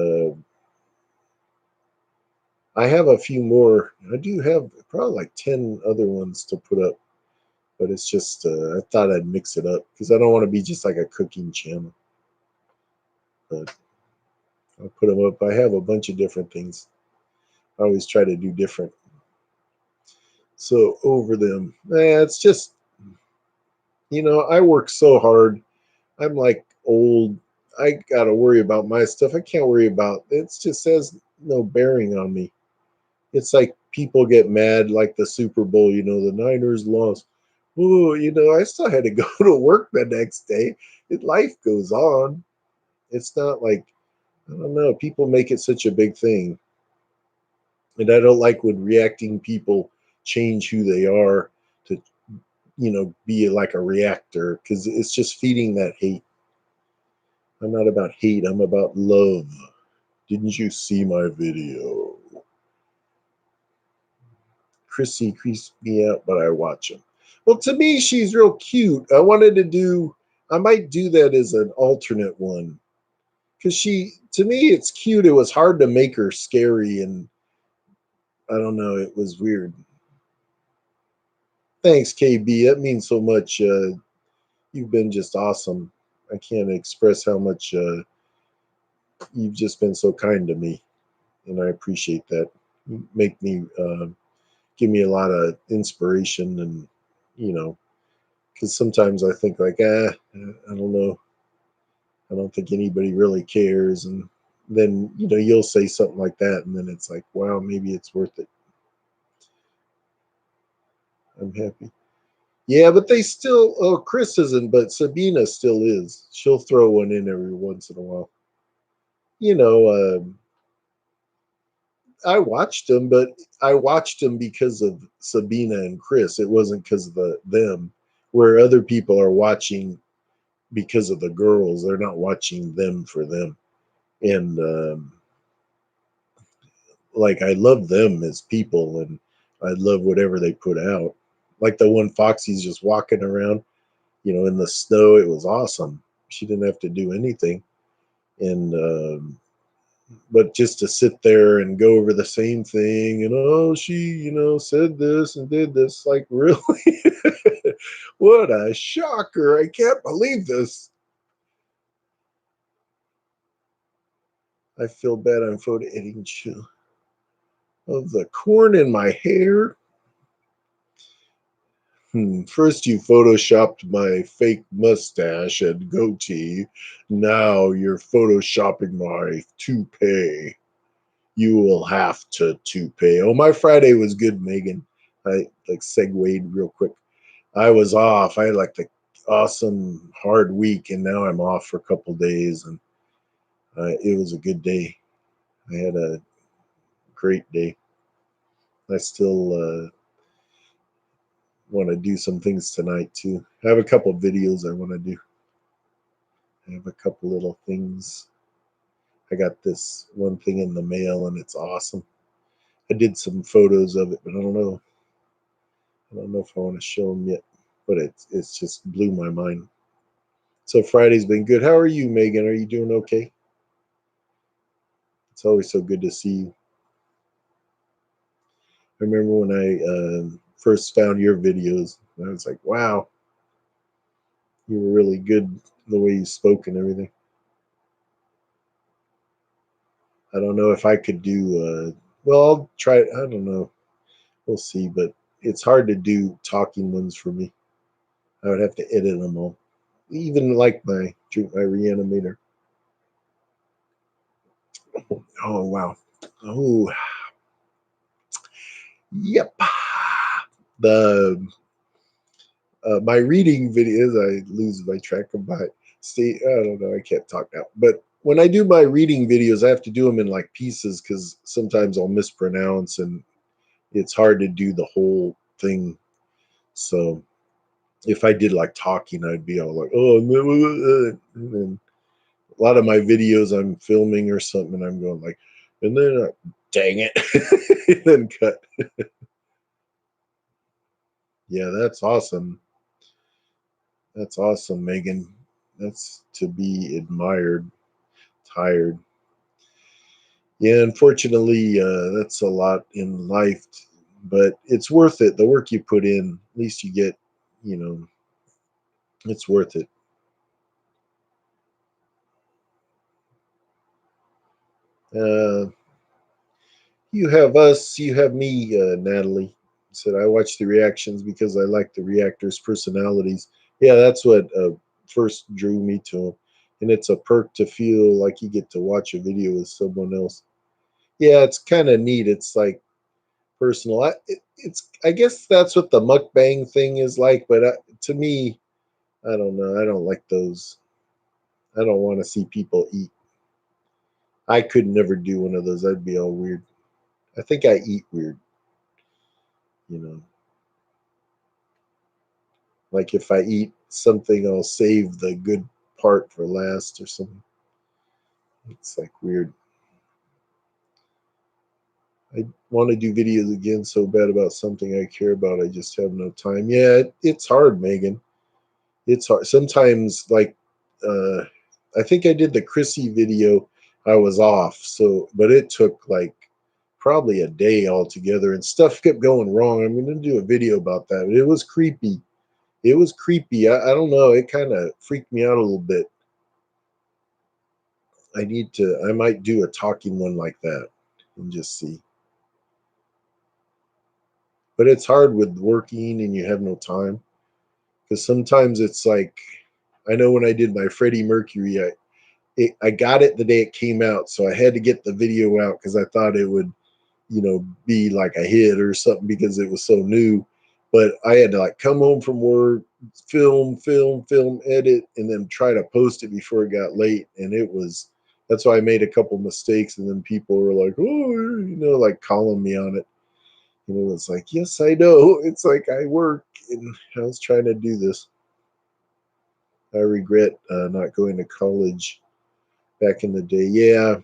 I have a few more. I do have probably like 10 other ones to put up. But it's just I thought I'd mix it up because I don't want to be just like a cooking channel. But I'll put them up. I have a bunch of different things. I always try to do different. So over them, it's just, I work so hard. I'm like old. I got to worry about my stuff. I can't worry about it. Just has no bearing on me. It's like people get mad like the Super Bowl, the Niners lost. Oh, I still had to go to work the next day. Life goes on. It's not like, I don't know, people make it such a big thing. And I don't like when reacting people change who they are to, be like a reactor because it's just feeding that hate. I'm not about hate, I'm about love. Didn't you see my video? Chrissy creeps me out, but I watch him. Well, to me, she's real cute. I might do that as an alternate one. Because to me, it's cute. It was hard to make her scary, and I don't know, it was weird. Thanks, KB. That means so much. You've been just awesome. I can't express how much you've just been so kind to me, and I appreciate that. You make me give me a lot of inspiration, and you know, because sometimes I think like, I don't know, I don't think anybody really cares, and then you'll say something like that, and then it's like, wow, maybe it's worth it. I'm happy. Yeah, but they still. Oh, Chris isn't, but Sabina still is. She'll throw one in every once in a while. You know, I watched them, but I watched them because of Sabina and Chris. It wasn't because of them. Where other people are watching because of the girls, they're not watching them for them. And like I love them as people, and I love whatever they put out. Like the one Foxy's just walking around, in the snow. It was awesome. She didn't have to do anything, and but just to sit there and go over the same thing, and oh, she, said this and did this, like really, what a shocker! I can't believe this. I feel bad. I'm photo editing of the corn in my hair. First, you photoshopped my fake mustache and goatee. Now you're photoshopping my toupee. You will have to toupee. Oh, my Friday was good, Megan. I like segued real quick. I was off. I had like the awesome hard week, and now I'm off for a couple days, and it was a good day. I had a great day. I still want to do some things tonight too. I have a couple videos I want to do. I have a couple little things. I got this one thing in the mail and it's awesome. I did some photos of it, but I don't know. I don't know if I want to show them yet. But it's just blew my mind. So Friday's been good. How are you, Megan? Are you doing okay? It's always so good to see you. I remember when I first found your videos. I was like, wow, you were really good the way you spoke and everything. I don't know if I could do. Well, I'll try. I don't know. We'll see. But it's hard to do talking ones for me. I would have to edit them all. Even like my reanimator. Oh wow. Oh yep. The my reading videos. I lose my track of my state. I don't know. I can't talk now. But when I do my reading videos, I have to do them in like pieces because sometimes I'll mispronounce and it's hard to do the whole thing. So if I did like talking, I'd be all like, oh, and then a lot of my videos I'm filming or something, and I'm going like, and then dang it, and then cut. Yeah, that's awesome. That's awesome, Megan. That's to be admired. Tired. Yeah, unfortunately, that's a lot in life, but it's worth it. The work you put in, at least you get, you know, it's worth it. Uh, you have us, you have me, Natalie. Said I watch the reactions because I like the reactors' personalities. Yeah, that's what first drew me to them, and it's a perk to feel like you get to watch a video with someone else. Yeah, it's kind of neat. It's like personal. It's I guess that's what the mukbang thing is like, but to me, I don't know. I don't like those. I don't want to see people eat. I could never do one of those. I'd be all weird. I think I eat weird, you know. Like if I eat something, I'll save the good part for last or something. It's like weird. I want to do videos again so bad about something I care about. I just have no time. Yeah, it's hard, Megan. It's hard. Sometimes, like, uh, I think I did the Chrissy video. I was off, so but it took like probably a day altogether, and stuff kept going wrong. I'm going to do a video about that. It was creepy. It was creepy. I don't know. It kind of freaked me out a little bit. I need to. I might do a talking one like that and just see. But it's hard with working and you have no time because sometimes it's like I know when I did my Freddie Mercury, I got it the day it came out, so I had to get the video out because I thought it would, be like a hit or something because it was so new. But I had to like come home from work, film, edit, and then try to post it before it got late. And it was that's why I made a couple mistakes, and then people were like, "Oh, like calling me on it." And it was like, "Yes, I know." It's like I work, and I was trying to do this. I regret not going to college back in the day. Yeah,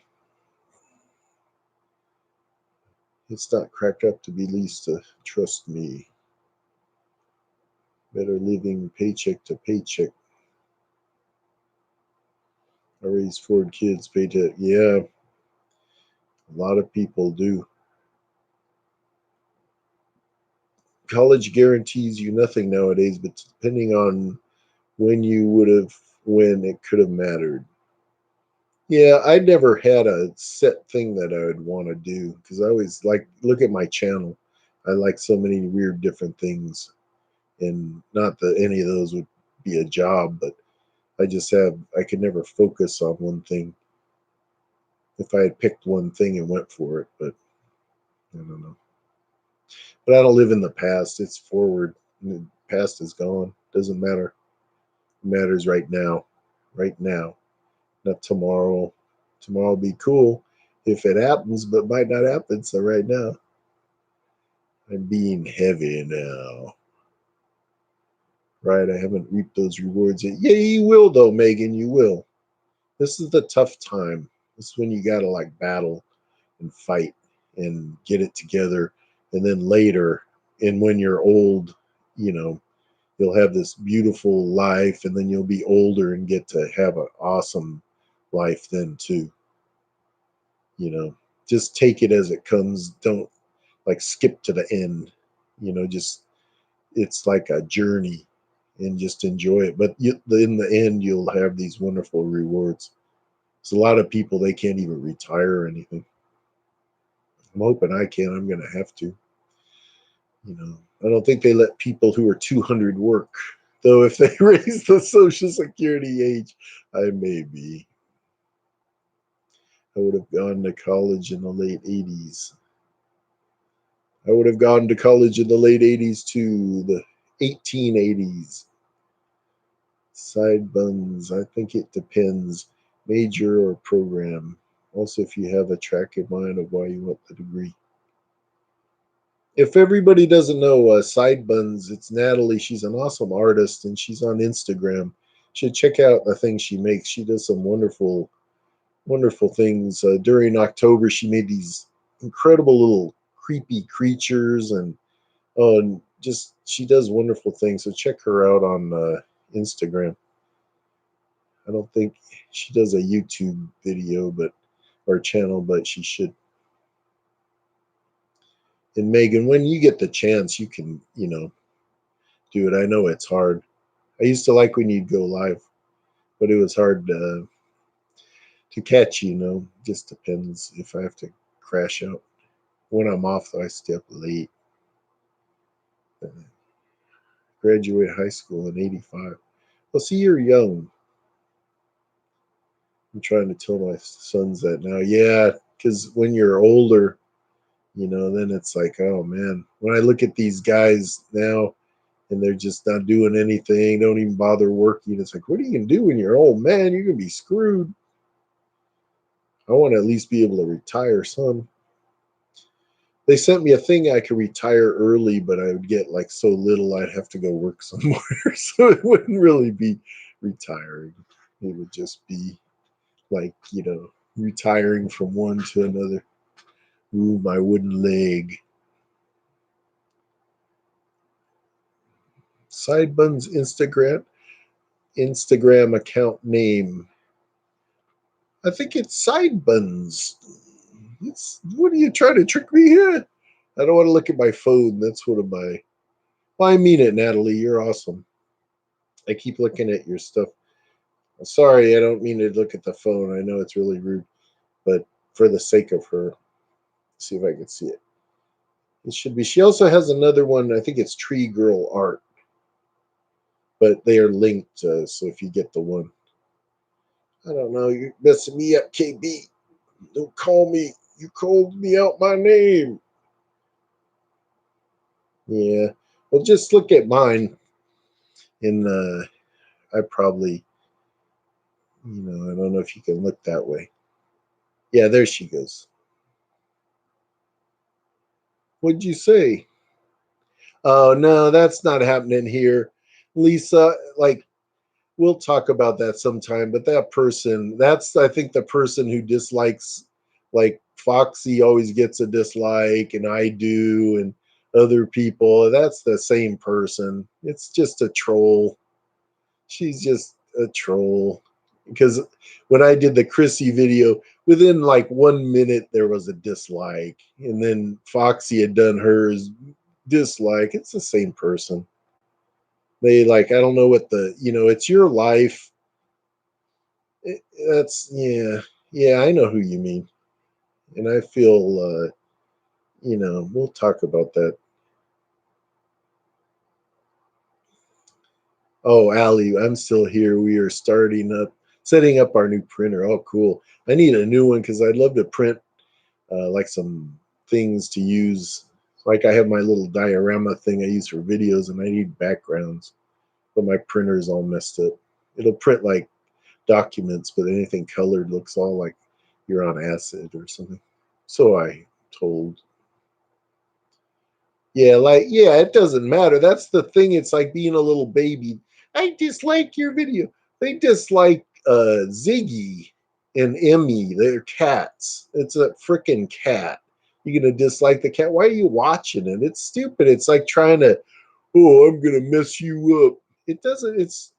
it's not cracked up to be least. Trust me. Better living paycheck to paycheck. I raised 4 kids, paid to. Yeah, a lot of people do. College guarantees you nothing nowadays, but depending on when you would have, when it could have mattered. Yeah, I never had a set thing that I would want to do because I always like look at my channel. I like so many weird different things, and not that any of those would be a job, but I could never focus on one thing. If I had picked one thing and went for it, but I don't know. But I don't live in the past. It's forward. The past is gone. Doesn't matter. It matters right now. Right now. Not tomorrow. Tomorrow will be cool if it happens, but might not happen. So right now, I'm being heavy now. Right? I haven't reaped those rewards yet. Yeah, you will though, Megan. You will. This is the tough time. This is when you gotta like battle and fight and get it together. And then later, and when you're old, you know, you'll have this beautiful life, and then you'll be older and get to have an awesome life then too. Just take it as it comes. Don't like skip to the end. Just it's like a journey, and just enjoy it. But in the end, you'll have these wonderful rewards. So a lot of people they can't even retire or anything. I'm hoping I can. I'm going to have to. I don't think they let people who are 200 work. Though if they raise the Social Security age, I may be. I would have gone to college in the late 80s. I would have gone to college in the late 80s to the 1880s. Side buns, I think it depends, major or program. Also, if you have a track in mind of why you want the degree. If everybody doesn't know Side Buns, it's Natalie. She's an awesome artist and she's on Instagram. You should check out the things she makes. She does some wonderful things. During October, she made these incredible little creepy creatures and just she does wonderful things. So check her out on Instagram. I don't think she does a YouTube video, but or channel, but she should. And Megan, when you get the chance, you can Dude, I know it's hard. I used to like when you'd go live, but it was hard to catch, you know. Just depends if I have to crash out. When I'm off, though, I stay up late. Uh, Graduated high school in '85. Well, see, you're young. I'm trying to tell my sons that now. Yeah, because when you're older, you know, then it's like, oh man. When I look at these guys now and they're just not doing anything, don't even bother working, it's like, what are you going to do when you're old, man? You're going to be screwed. I want to at least be able to retire, son. They sent me a thing I could retire early, but I would get like so little I'd have to go work somewhere. So it wouldn't really be retiring. It would just be like, you know, retiring from one to another. Ooh, my wooden leg. Sidebuns Instagram account name. I think it's Sidebuns. It's what are you trying to trick me here? I don't want to look at my phone. That's one of my. Well, I mean it, Natalie. You're awesome. I keep looking at your stuff. Sorry, I don't mean to look at the phone. I know it's really rude, but for the sake of her, see if I can see it. It should be. She also has another one. I think it's Tree Girl Art, but they are linked. So if you get the one, I don't know. You're messing me up, KB. Don't call me. You called me out my name. Yeah. Well, just look at mine, and I probably, you know, I don't know if you can look that way. Yeah, there she goes. What'd you say? Oh no, that's not happening here, Lisa. Like we'll talk about that sometime. But that person, that's I think the person who dislikes, like Foxy always gets a dislike, and I do, and other people. That's the same person. It's just a troll. She's just a troll. Because when I did the Chrissy video, within like 1 minute there was a dislike, and then Foxy had done hers dislike. It's the same person. They like I don't know what the it's your life. That's yeah I know who you mean, and I feel we'll talk about that. Oh, Allie, I'm still here. We are setting up our new printer. Oh, cool. I need a new one because I'd love to print like some things to use. Like I have my little diorama thing I use for videos, and I need backgrounds, but my printer's all messed up. It'll print like documents, but anything colored looks all like you're on acid or something. So I told. Yeah, like yeah, it doesn't matter. That's the thing. It's like being a little baby. I dislike your video. They dislike Ziggy and Emmy. They're cats. It's a freaking cat. You're gonna dislike the cat. Why are you watching it? It's stupid. It's like trying to, oh, I'm gonna mess you up. It doesn't. It's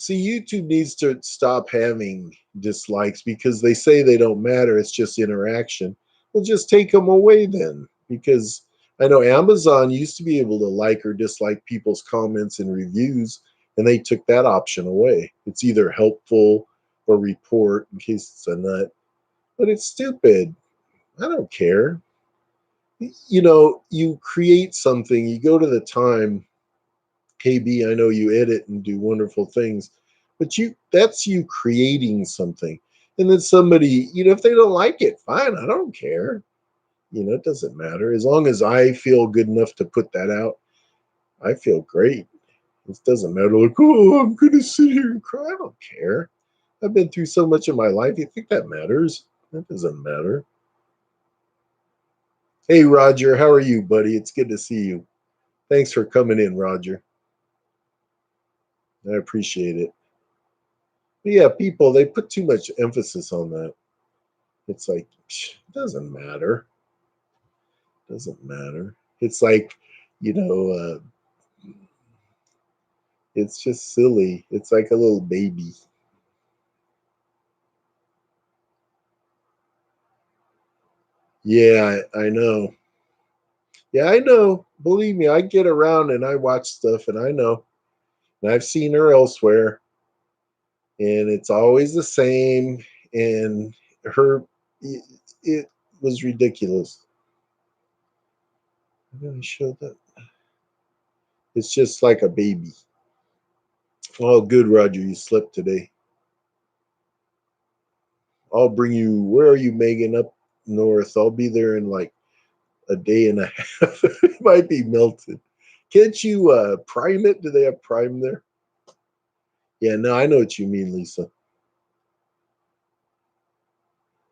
See, YouTube needs to stop having dislikes because they say they don't matter. It's just interaction. Well, just take them away then. Because I know Amazon used to be able to like or dislike people's comments and reviews, and they took that option away. It's either helpful or report in case it's a nut. But it's stupid. I don't care. You create something, you go to the time KB, I know you edit and do wonderful things, but that's you creating something. And then somebody, if they don't like it, fine, I don't care. It doesn't matter. As long as I feel good enough to put that out, I feel great. It doesn't matter like, oh, I'm gonna sit here and cry. I don't care. I've been through so much in my life. You think that matters? That doesn't matter. Hey Roger, how are you, buddy? It's good to see you. Thanks for coming in, Roger. I appreciate it. But yeah, people, they put too much emphasis on that. It's like, it doesn't matter. It doesn't matter. It's like, you know, it's just silly. It's like a little baby. Yeah, I know. Yeah, I know. Believe me, I get around and I watch stuff, and I know. And I've seen her elsewhere, and it's always the same. And her, it was ridiculous. I really showed that. It's just like a baby. Oh, good, Roger. You slept today. I'll bring you. Where are you, Megan? Up north. I'll be there in like a day and a half. It might be melted. Can't you prime it? Do they have prime there? Yeah, no, I know what you mean, Lisa.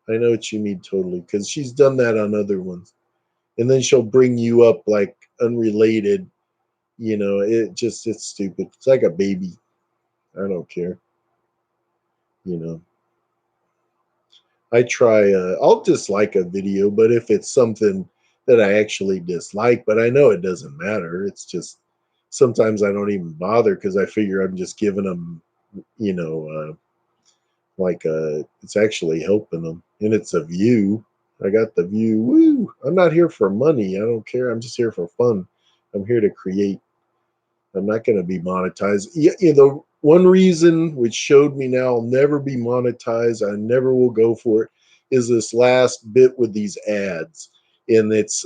I know what you mean totally because she's done that on other ones. And then she'll bring you up like unrelated. It's stupid. It's like a baby. I don't care. You know, I try. I'll dislike a video, but if it's something that I actually dislike, but I know it doesn't matter. It's just sometimes I don't even bother because I figure I'm just giving them, you know, it's actually helping them, and it's a view. I got the view. Woo! I'm not here for money. I don't care. I'm just here for fun. I'm here to create. I'm not going to be monetized. Yeah, one reason which showed me now I'll never be monetized, I never will go for it, is this last bit with these ads. And it's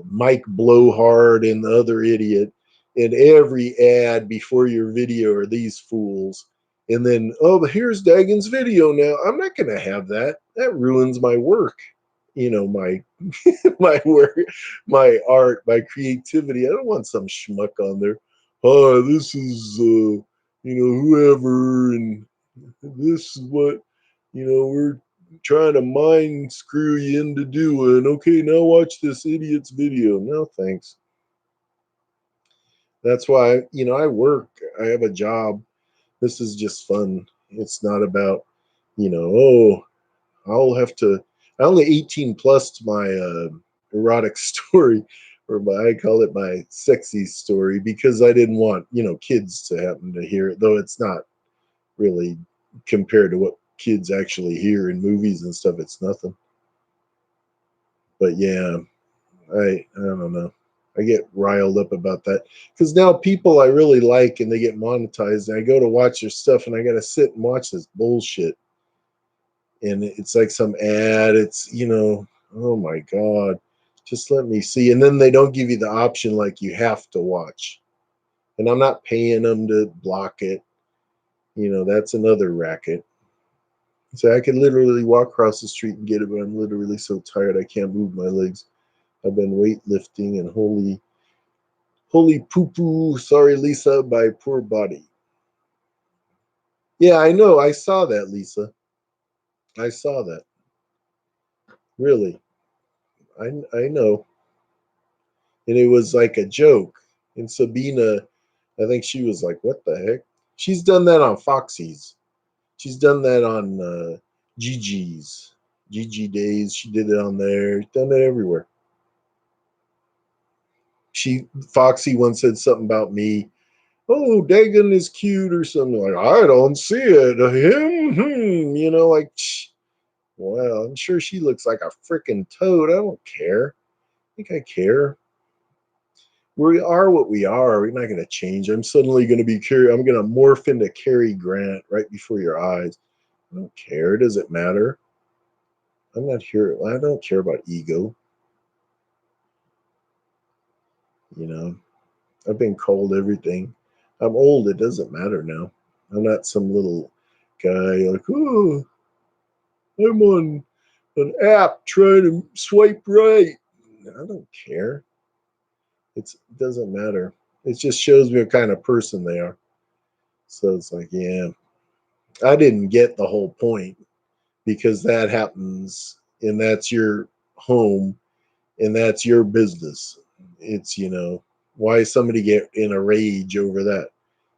Mike Blowhard and the other idiot. And every ad before your video are these fools. And then, oh, but here's Dagon's video now. I'm not going to have that. That ruins my work. My my work, my art, my creativity. I don't want some schmuck on there. Hi, this is whoever, and this is what we're trying to mind screw you into doing. Okay, now watch this idiot's video. No, thanks. That's why I work. I have a job. This is just fun. It's not about oh, I'll have to. I only 18 plus my erotic story, or I call it my sexy story, because I didn't want kids to happen to hear it. Though it's not really compared to what kids actually hear in movies and stuff. It's nothing. But yeah, I don't know. I get riled up about that because now people I really like and they get monetized, and I go to watch their stuff, and I got to sit and watch this bullshit, and it's like some ad. It's oh my god, just let me see. And then they don't give you the option like you have to watch, and I'm not paying them to block it. That's another racket. So I could literally walk across the street and get it, but I'm literally so tired I can't move my legs. I've been weightlifting, and holy poo poo, sorry Lisa, my poor body. Yeah, I know, I saw that, Lisa. I saw that. Really. I know. And it was like a joke. And Sabina, I think she was like, "What the heck?" She's done that on Foxy's. She's done that on Gigi's, Gigi Days. She did it on there. She's done it everywhere. Foxy once said something about me. Oh, Dagon is cute or something like. I don't see it. Him, like. Well, I'm sure she looks like a freaking toad. I don't care. I think I care. We are what we are. We're not going to change. I'm suddenly going to be Carrie. I'm going to morph into Cary Grant right before your eyes. I don't care. Does it matter? I'm not here. I don't care about ego. You know, I've been called everything. I'm old. It doesn't matter now. I'm not some little guy like, oh, I'm on an app trying to swipe right. I don't care. It doesn't matter. It just shows me what kind of person they are. So it's like, yeah, I didn't get the whole point because that happens and that's your home and that's your business. It's, why somebody get in a rage over that?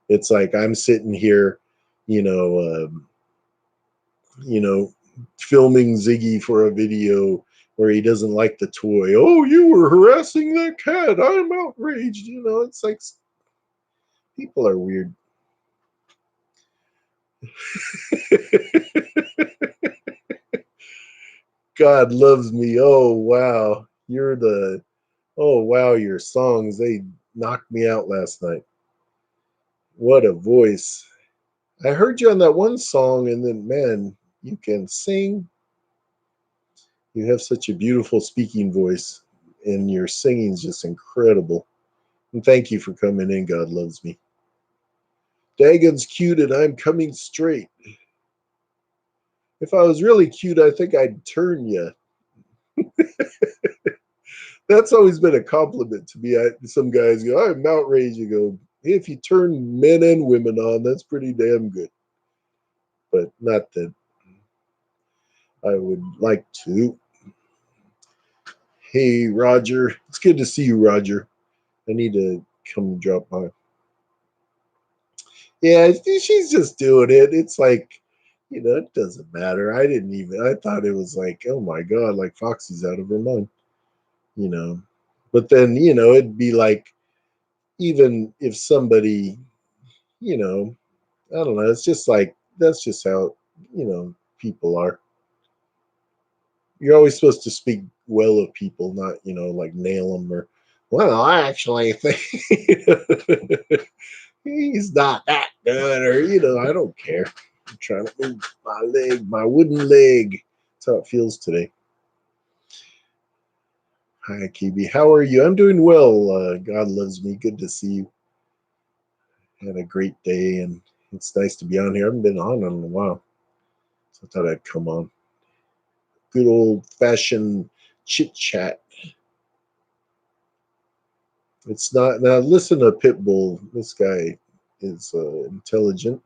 It's like I'm sitting here, you know, you know, filming Ziggy for a video where he doesn't like the toy. Oh, you were harassing that cat. I'm outraged. It's like people are weird. God loves me. Oh, wow. You're the, Oh wow, your songs, they knocked me out last night. What a voice. I heard you on that one song, and then, man, you can sing. You have such a beautiful speaking voice, and your singing is just incredible. And thank you for coming in. God loves me. Dagon's cute, and I'm coming straight. If I was really cute, I think I'd turn you. That's always been a compliment to me. Some guys go, I'm outraged. You go, hey, if you turn men and women on, that's pretty damn good. But not that I would like to. Hey, Roger. It's good to see you, Roger. I need to come drop by. Yeah, she's just doing it. It's like, it doesn't matter. I thought it was like, oh my God, like Foxy's out of her mind, you know. But then, it'd be like, even if somebody, you know, I don't know, it's just like, that's just how, people are. You're always supposed to speak well of people, not, like nail them or, well, I actually think he's not that good, or I don't care. I'm trying to move my leg, my wooden leg. That's how it feels today. Hi, Kibi. How are you? I'm doing well. God loves me. Good to see you. Had a great day, and it's nice to be on here. I haven't been on in a while, so I thought I'd come on. Good old fashioned chit chat. It's not now. Listen to Pitbull. This guy is intelligent.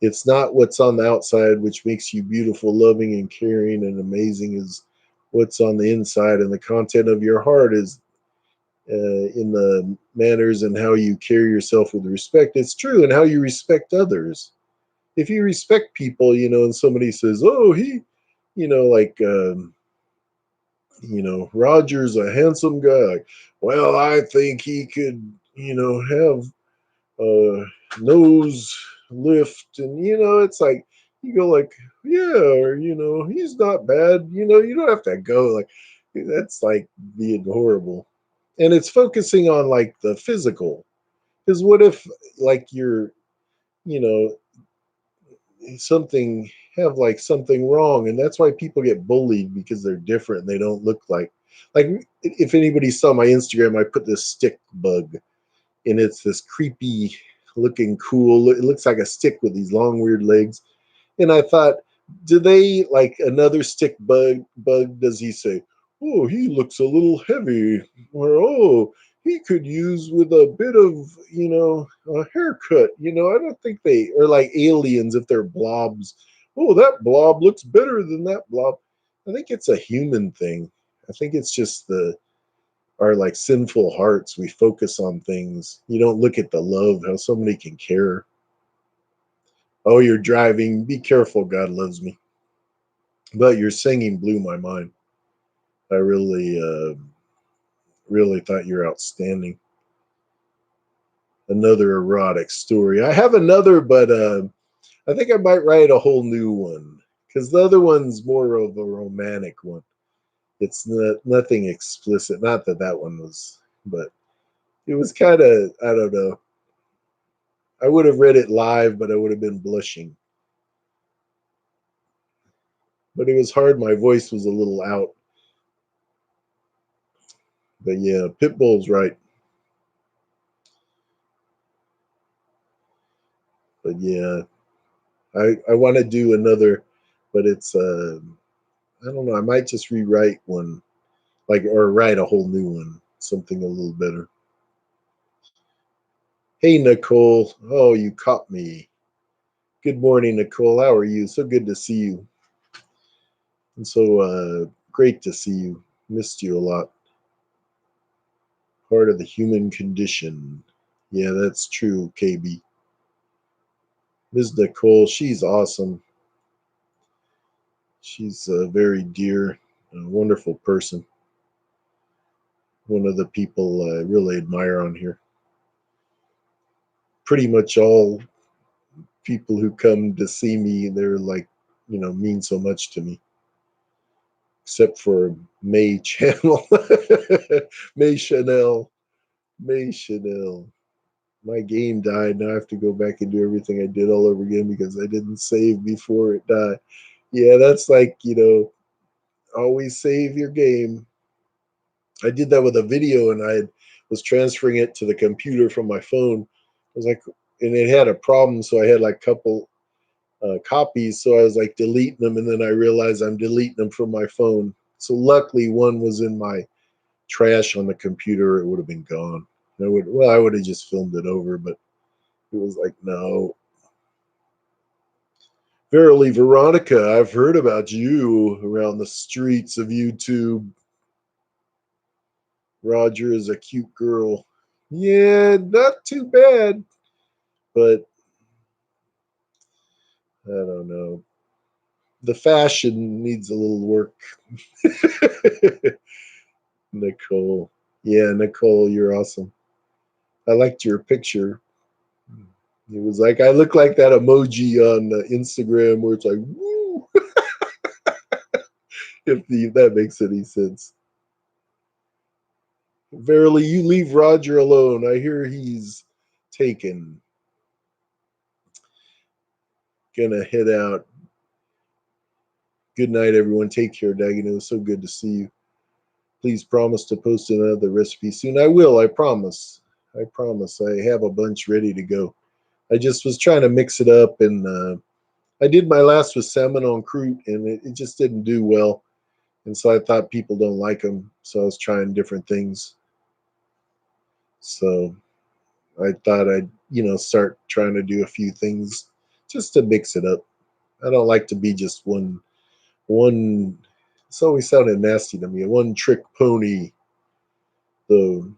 It's not what's on the outside which makes you beautiful, loving, and caring and amazing is what's on the inside. And the content of your heart is in the manners and how you carry yourself with respect. It's true, and how you respect others. If you respect people, and somebody says, oh, like, Roger's a handsome guy. Well, I think he could, have nose lift, and it's like you go like, yeah, or he's not bad. You don't have to go like that's like being horrible, and it's focusing on like the physical. Because what if like you're you know something have like something wrong, and that's why people get bullied because they're different and they don't look like if anybody saw my Instagram, I put this stick bug, and it's this creepy looking cool. It looks like a stick with these long weird legs. And I thought, do they like another stick bug? Does he say, oh, he looks a little heavy, or oh, he could use with a bit of a haircut? I don't think they are like aliens if they're blobs. Oh, that blob looks better than that blob. I think it's a human thing. I think it's just our like sinful hearts. We focus on things. You don't look at the love, how somebody can care. Oh, you're driving. Be careful. God loves me. But your singing blew my mind. I really thought you're outstanding. Another erotic story. I have another, but I think I might write a whole new one because the other one's more of a romantic one. It's nothing explicit. Not that that one was, but it was kind of, I don't know. I would have read it live, but I would have been blushing. But it was hard. My voice was a little out. But yeah, Pitbull's right. But yeah, I want to do another, but it's I don't know. I might just rewrite one, like, or write a whole new one, something a little better. Hey Nicole, oh, you caught me. Good morning, Nicole. How are you? So good to see you, and so great to see you. Missed you a lot. Part of the human condition. Yeah, that's true, KB. Ms. Nicole, she's awesome. She's a very dear, wonderful person. One of the people I really admire on here. Pretty much all people who come to see me, they're like, mean so much to me. except for May Channel. May Chanel. May Chanel. My game died. Now I have to go back and do everything I did all over again because I didn't save before it died. Yeah, that's like, always save your game. I did that with a video and I was transferring it to the computer from my phone. I was like, and it had a problem. So I had like a couple copies. So I was like deleting them. And then I realized I'm deleting them from my phone. So luckily one was in my trash on the computer. It would have been gone. I would have just filmed it over, but it was like, no. Verily, Veronica, I've heard about you around the streets of YouTube. Roger is a cute girl. Yeah, not too bad, but I don't know. The fashion needs a little work. Nicole. Yeah, Nicole, you're awesome. I liked your picture. It was like I look like that emoji on Instagram where it's like, woo, if that makes any sense. Verily, you leave Roger alone. I hear he's taken. Gonna head out. Good night, everyone. Take care, Dagon. It was so good to see you. Please promise to post another recipe soon. I will. I promise. I promise. I have a bunch ready to go. I just was trying to mix it up, and I did my last with salmon on croute, and it just didn't do well. And so I thought people don't like them, so I was trying different things. So I thought I'd start trying to do a few things just to mix it up. I don't like to be just one. It's always sounded nasty to me. A one trick pony. So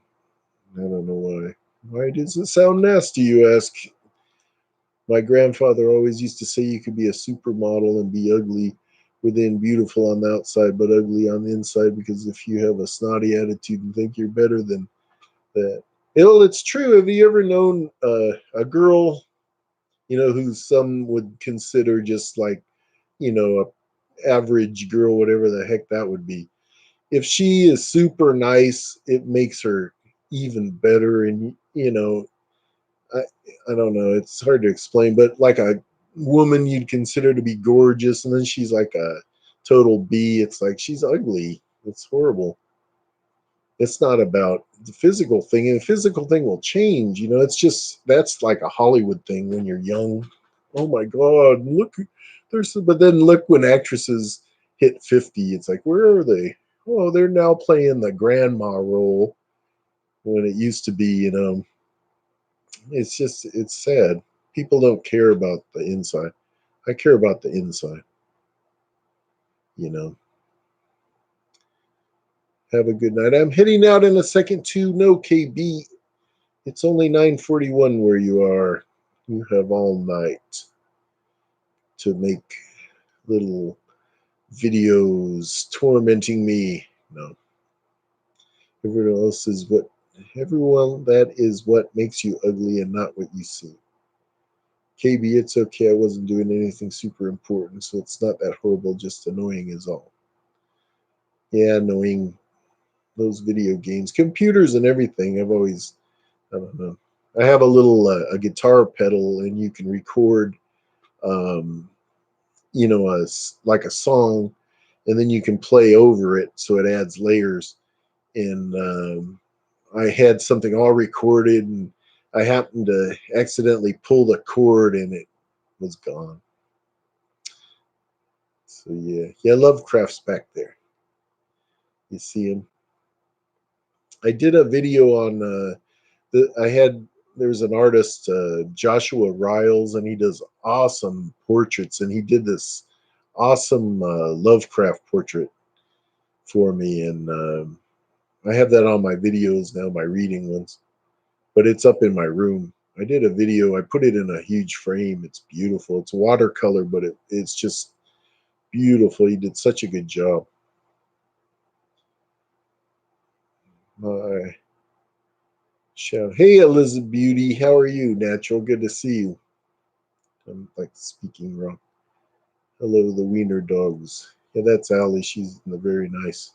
I don't know why. Why does it sound nasty, you ask? My grandfather always used to say you could be a supermodel and be ugly within, beautiful on the outside, but ugly on the inside, because if you have a snotty attitude and think you're better than that. It's true. Have you ever known a girl, who some would consider just like, a average girl, whatever the heck that would be? If she is super nice, it makes her even better. And, I, I don't know. It's hard to explain, but like a woman you'd consider to be gorgeous, and then she's like a total B. It's like she's ugly. It's horrible. It's not about the physical thing, and the physical thing will change. It's just that's like a Hollywood thing when you're young. Oh my God, look, but then look when actresses hit 50, it's like, where are they? Oh, they're now playing the grandma role when it used to be, it's sad. People don't care about the inside. I care about the inside, you know. Have a good night. I'm heading out in a second too. No, KB. It's only 9:41 where you are. You have all night to make little videos tormenting me. No. Everyone else is what everyone that is what makes you ugly and not what you see. KB, it's okay. I wasn't doing anything super important, so it's not that horrible, just annoying is all. Yeah, annoying. Those video games, computers and everything. I don't know. I have a little a guitar pedal, and you can record, um, like a song, and then you can play over it, so it adds layers. And I had something all recorded, and I happened to accidentally pull the cord, and it was gone. So yeah, Lovecraft's back there. You see him. I did a video on I had there's an artist, Joshua Riles, and he does awesome portraits, and he did this awesome Lovecraft portrait for me, and I have that on my videos now, my reading ones, but it's up in my room. I did a video. I put it in a huge frame. It's beautiful. It's watercolor, but it's just beautiful. He did such a good job. My shout. Hey, Elizabeth Beauty. How are you? Natural. Good to see you. I'm like speaking wrong. Hello, the wiener dogs. Yeah, that's Allie. She's very nice.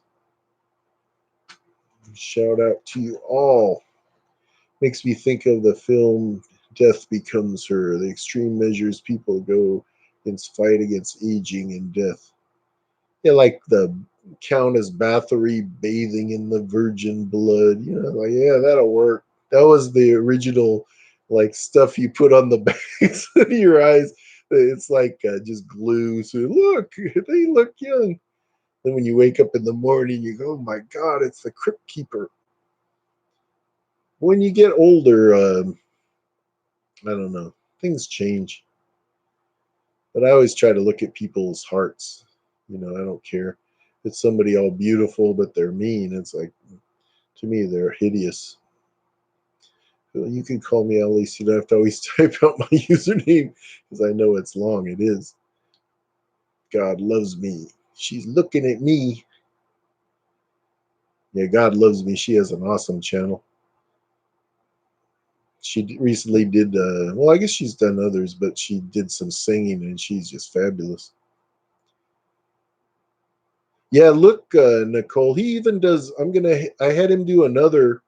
Shout out to you all. Makes me think of the film Death Becomes Her, the extreme measures people go against fight against aging and death. Yeah, like the Countess Bathory bathing in the virgin blood. You know, like, yeah, that'll work. That was the original, like, stuff you put on the backs of your eyes. It's like just glue. So look, they look young. Then when you wake up in the morning, you go, oh my God, it's the Crypt Keeper. When you get older, I don't know, things change. But I always try to look at people's hearts. You know, I don't care. If it's somebody all beautiful, but they're mean. It's like, to me, they're hideous. Well, you can call me at least. You don't have to always type out my username because I know it's long. It is. God loves me. She's looking at me. Yeah, God loves me. She has an awesome channel. She recently did, well, I guess she's done others, but she did some singing and she's just fabulous. Yeah, look, Nicole, he even does. I had him do another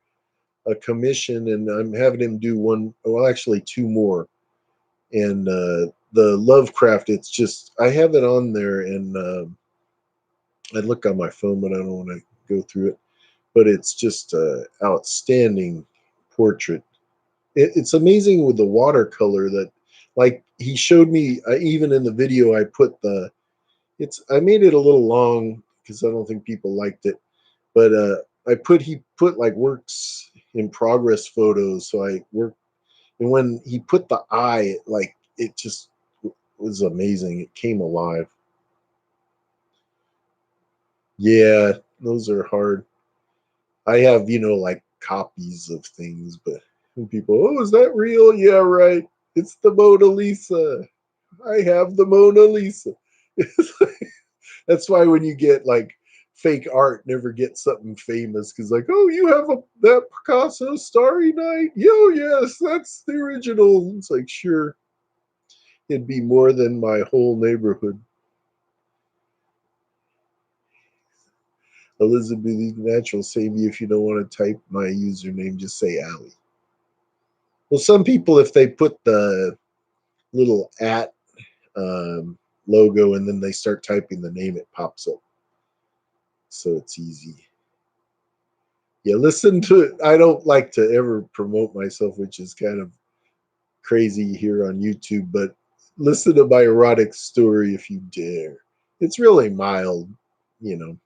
a commission and I'm having him do one, well, actually two more. And the Lovecraft, it's just, I have it on there and I look on my phone, but I don't want to go through it. But it's just outstanding portrait. It's amazing with the watercolor that, like, he showed me. Even in the video, I put the. I made it a little long because I don't think people liked it, but he put like works in progress photos. So I worked, and when he put the eye, like it just was amazing. It came alive. Yeah, those are hard. I have, like copies of things, but when people, oh, is that real? Yeah, right. It's the Mona Lisa. I have the Mona Lisa. That's why when you get like fake art, never get something famous because, like, oh, you have that Picasso Starry Night? Yo, yes, that's the original. It's like, sure, it'd be more than my whole neighborhood. Elizabeth Natural, save you if you don't want to type my username, just say Allie. Well, some people, if they put the little at logo and then they start typing the name, it pops up. So it's easy. Yeah, listen to it. I don't like to ever promote myself, which is kind of crazy here on YouTube, but listen to my erotic story if you dare. It's really mild, you know.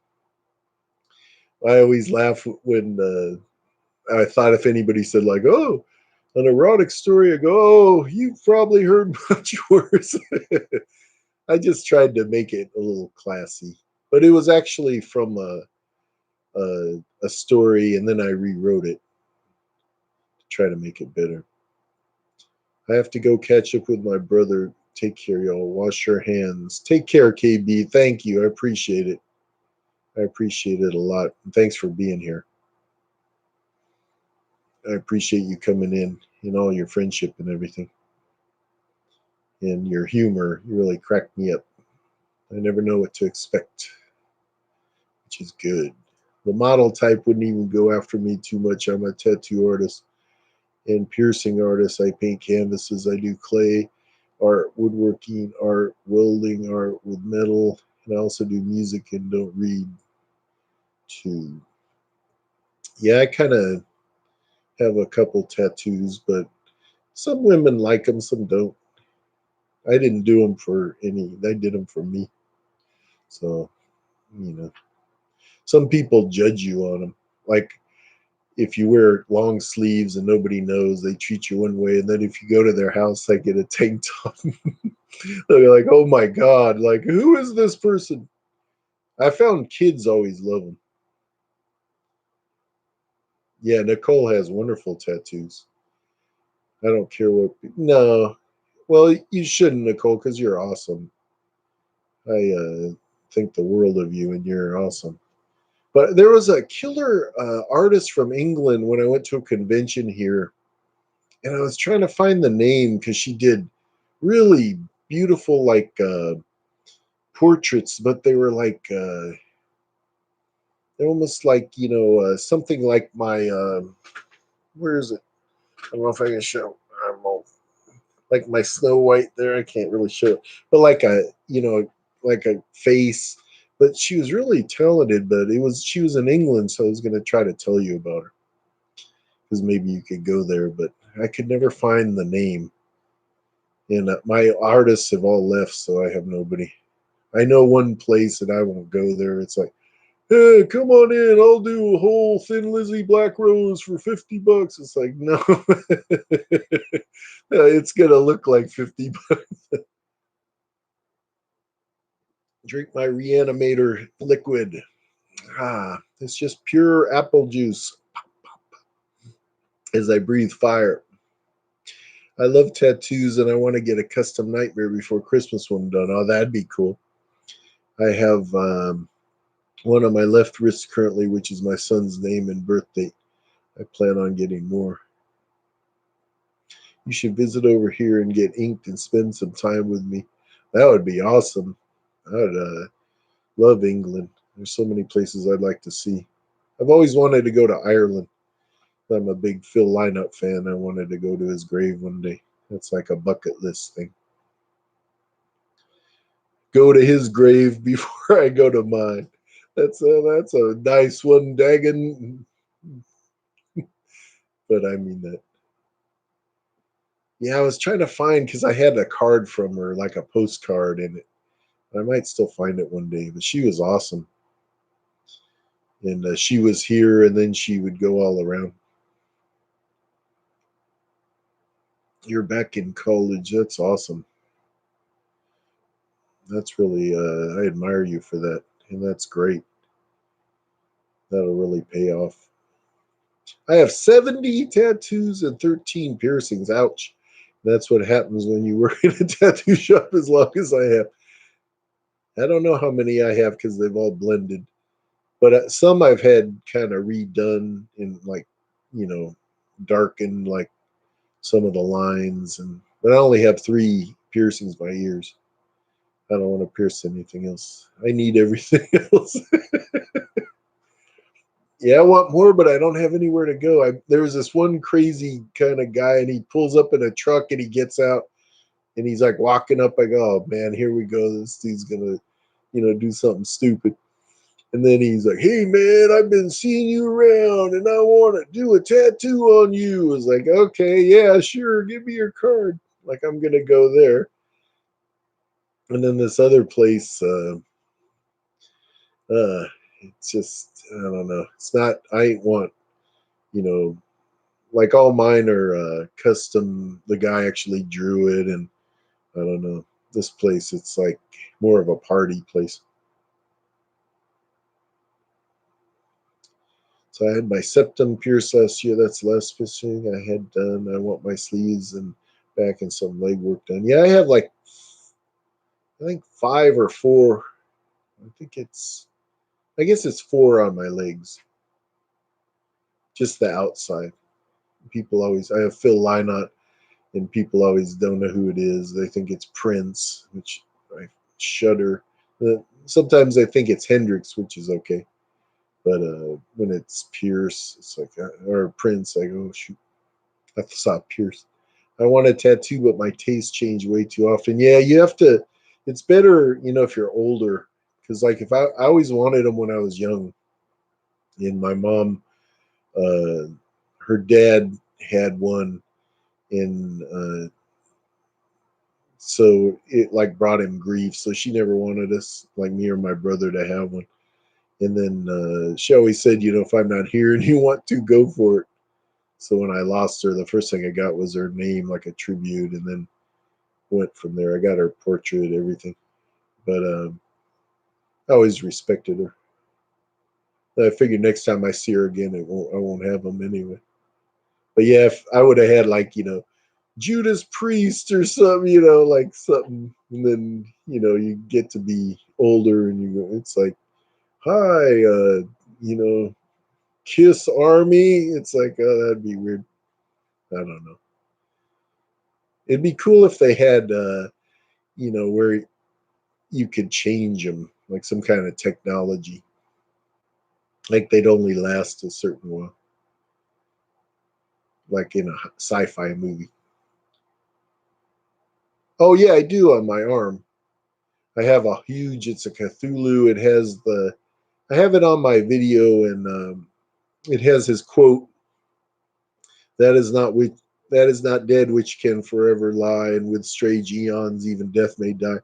I always laugh when I thought if anybody said like, "Oh, an erotic story," I go, "Oh, you've probably heard much worse." I just tried to make it a little classy, but it was actually from a story, and then I rewrote it to try to make it better. I have to go catch up with my brother. Take care, y'all. Wash your hands. Take care, KB. Thank you. I appreciate it. I appreciate it a lot. And thanks for being here. I appreciate you coming in and all your friendship and everything. And your humor. You really cracked me up. I never know what to expect, which is good. The model type wouldn't even go after me too much. I'm a tattoo artist and piercing artist. I paint canvases. I do clay art, woodworking art, welding art with metal, and I also do music and don't read too. Yeah, I kind of have a couple tattoos, but some women like them, some don't. I didn't do them for any. They did them for me. So, you know, some people judge you on them. Like if you wear long sleeves and nobody knows, they treat you one way, and then if you go to their house, they get a tank top. They're like, "Oh my God! Like, who is this person?" I found kids always love them. Yeah, Nicole has wonderful tattoos. I don't care what. No, well, you shouldn't, Nicole, because you're awesome. I think the world of you, and you're awesome. But there was a killer artist from England when I went to a convention here, and I was trying to find the name because she did really beautiful, like portraits, but they were like they're almost like something like my where is it? I don't know if I can show. I'm all, like my Snow White there. I can't really show it, but like a like a face. But she was really talented. But she was in England, so I was going to try to tell you about her because maybe you could go there. But I could never find the name, and my artists have all left, so I have nobody. I know one place, and I won't go there. It's like, hey, come on in. I'll do a whole Thin Lizzy Black Rose for $50. It's like, no, it's gonna look like $50. Drink my reanimator liquid. It's just pure apple juice as I breathe fire. I love tattoos and I want to get a custom nightmare before Christmas one done. Oh, that'd be cool. I have one on my left wrist currently, which is my son's name and birth date. I plan on getting more. You should visit over here and get inked and spend some time with me. That would be awesome. I would love England. There's so many places I'd like to see. I've always wanted to go to Ireland. I'm a big Phil Lynott fan. I wanted to go to his grave one day. That's like a bucket list thing. Go to his grave before I go to mine. That's a nice one, Dagon. But I mean that. Yeah, I was trying to find because I had a card from her, like a postcard in it. I might still find it one day, but she was awesome. And she was here, and then she would go all around. You're back in college. That's awesome. That's really, I admire you for that. And that's great. That'll really pay off. I have 70 tattoos and 13 piercings. Ouch. That's what happens when you work in a tattoo shop as long as I have. I don't know how many I have because they've all blended. But some I've had kind of redone in like, you know, darkened like some of the lines. But I only have 3 piercings by ears. I don't want to pierce anything else. I need everything else. Yeah, I want more, but I don't have anywhere to go. There was this one crazy kind of guy, and he pulls up in a truck, and he gets out, and he's like walking up. I go, oh man, here we go. This dude's gonna, do something stupid. And then he's like, hey man, I've been seeing you around, and I want to do a tattoo on you. I was like, okay, yeah, sure, give me your card. Like I'm gonna go there. And then this other place, it's just I don't know. It's not. I ain't want you know like all mine are custom. The guy actually drew it, and I don't know. This place, it's like more of a party place. So I had my septum pierced last year. That's last fishing I had done. I want my sleeves and back and some leg work done. Yeah, I have like I think 5 or 4. I think it's I guess it's 4 on my legs, just the outside. People always I have Phil Lynott, and people always don't know who it is. They think it's Prince, which I shudder. Sometimes I think it's Hendrix, which is okay. But when it's Pierce, it's like, or Prince, I go, oh, shoot, I saw Pierce. I want a tattoo, but my tastes change way too often. Yeah, you have to, it's better, if you're older. Because, like, if I always wanted them when I was young, and my mom, uh, her dad had one, and so it like brought him grief. So she never wanted us, like me or my brother, to have one. And then she always said, if I'm not here and you want to, go for it. So when I lost her, the first thing I got was her name, like a tribute, and then went from there. I got her portrait, everything. But I always respected her. I figured next time I see her again, I won't have them anyway. But yeah, if I would have had like Judas Priest or something, like something, and then you get to be older and you go, it's like, hi, Kiss Army. It's like, oh, that'd be weird. I don't know. It'd be cool if they had, where you could change them, like some kind of technology, like they'd only last a certain while, like in a sci-fi movie. Oh yeah, I do on my arm. I have a huge. It's a Cthulhu. It has the. I have it on my video, and it has his quote. That is not which. That is not dead, which can forever lie, and with strange eons, even death may die.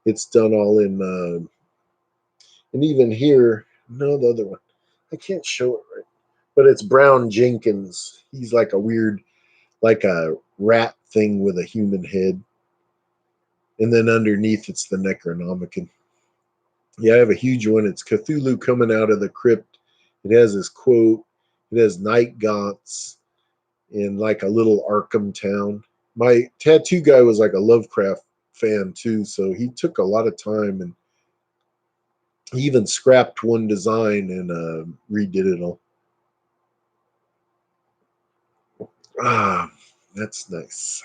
It's done all in, and even here, no, the other one. I can't show it right, but it's Brown Jenkins. He's like a weird, like a rat thing with a human head, and then underneath it's the Necronomicon. Yeah, I have a huge one. It's Cthulhu coming out of the crypt. It has this quote. It has night gaunts in like a little Arkham town. My tattoo guy was like a Lovecraft fan too, so he took a lot of time and he even scrapped one design and redid it all. Ah, that's nice.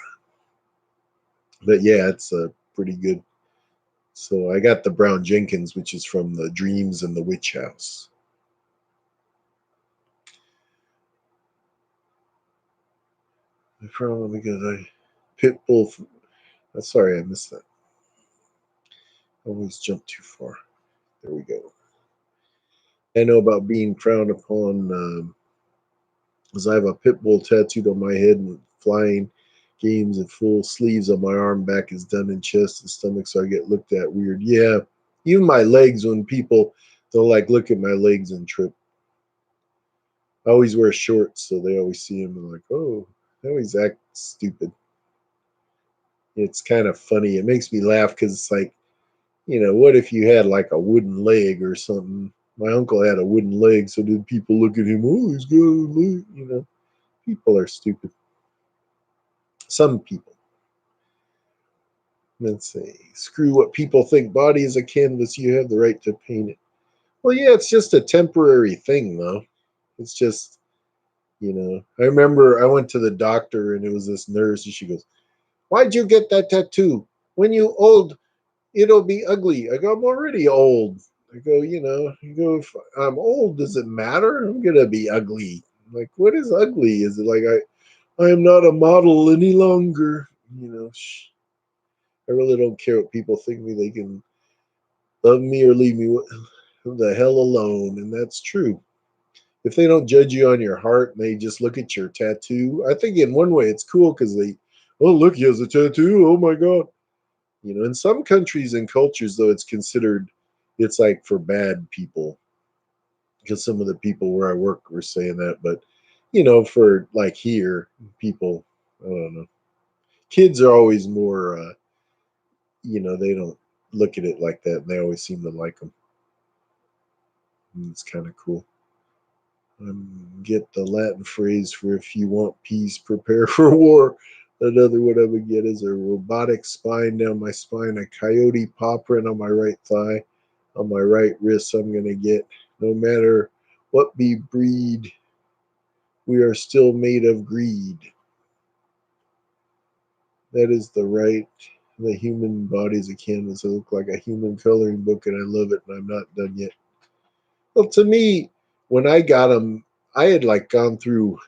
But yeah, it's pretty good. So I got the Brown Jenkins, which is from the Dreams and the Witch House. I probably because I Pitbull. Sorry, I missed that. I always jump too far. There we go. I know about being frowned upon because I have a pit bull tattooed on my head and flying games and full sleeves on my arm. Back is done in chest and stomach, so I get looked at weird. Yeah, even my legs when people they'll like look at my legs and trip. I always wear shorts, so they always see them and like, oh, they always act stupid. It's kind of funny. It makes me laugh because it's like, what if you had like a wooden leg or something? My uncle had a wooden leg, so did people look at him? Oh, he's got a leg. People are stupid. Some people. Let's say, screw what people think. Body is a canvas. You have the right to paint it. Well, yeah, it's just a temporary thing, though. It's just, I remember I went to the doctor and it was this nurse, and she goes, "Why'd you get that tattoo? When you old, it'll be ugly." I go, "I'm already old." I go, if I'm old, does it matter? I'm gonna be ugly. I'm like, what is ugly? Is it like I am not a model any longer? I really don't care what people think of me. They can love me or leave me the hell alone, and that's true. If they don't judge you on your heart and they just look at your tattoo, I think in one way it's cool because oh look, he has a tattoo. Oh my god. In some countries and cultures though, it's like for bad people because some of the people where I work were saying that, but for like here, people, I don't know. Kids are always more, they don't look at it like that, and they always seem to like them. And it's kind of cool. Get the Latin phrase for if you want peace, prepare for war. Another one I would get is a robotic spine down my spine, a coyote paw print on my right thigh, on my right wrist. I'm going to get no matter what be breed, we are still made of greed. That is the right. The human body is a canvas. I look like a human coloring book, and I love it, and I'm not done yet. Well, to me, when I got them, I had like gone through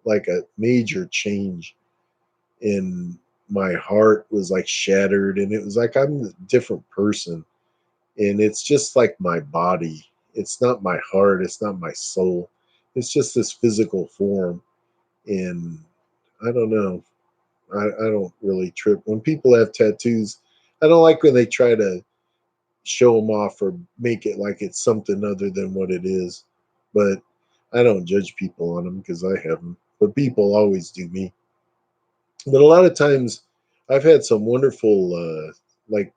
like a major change in my heart was like shattered, and it was like I'm a different person, and it's just like my body. It's not my heart. It's not my soul. It's just this physical form, and I don't know. I don't really trip when people have tattoos. I don't like when they try to show them off or make it like it's something other than what it is. But I don't judge people on them because I have them. But people always do me. But a lot of times, I've had some wonderful, like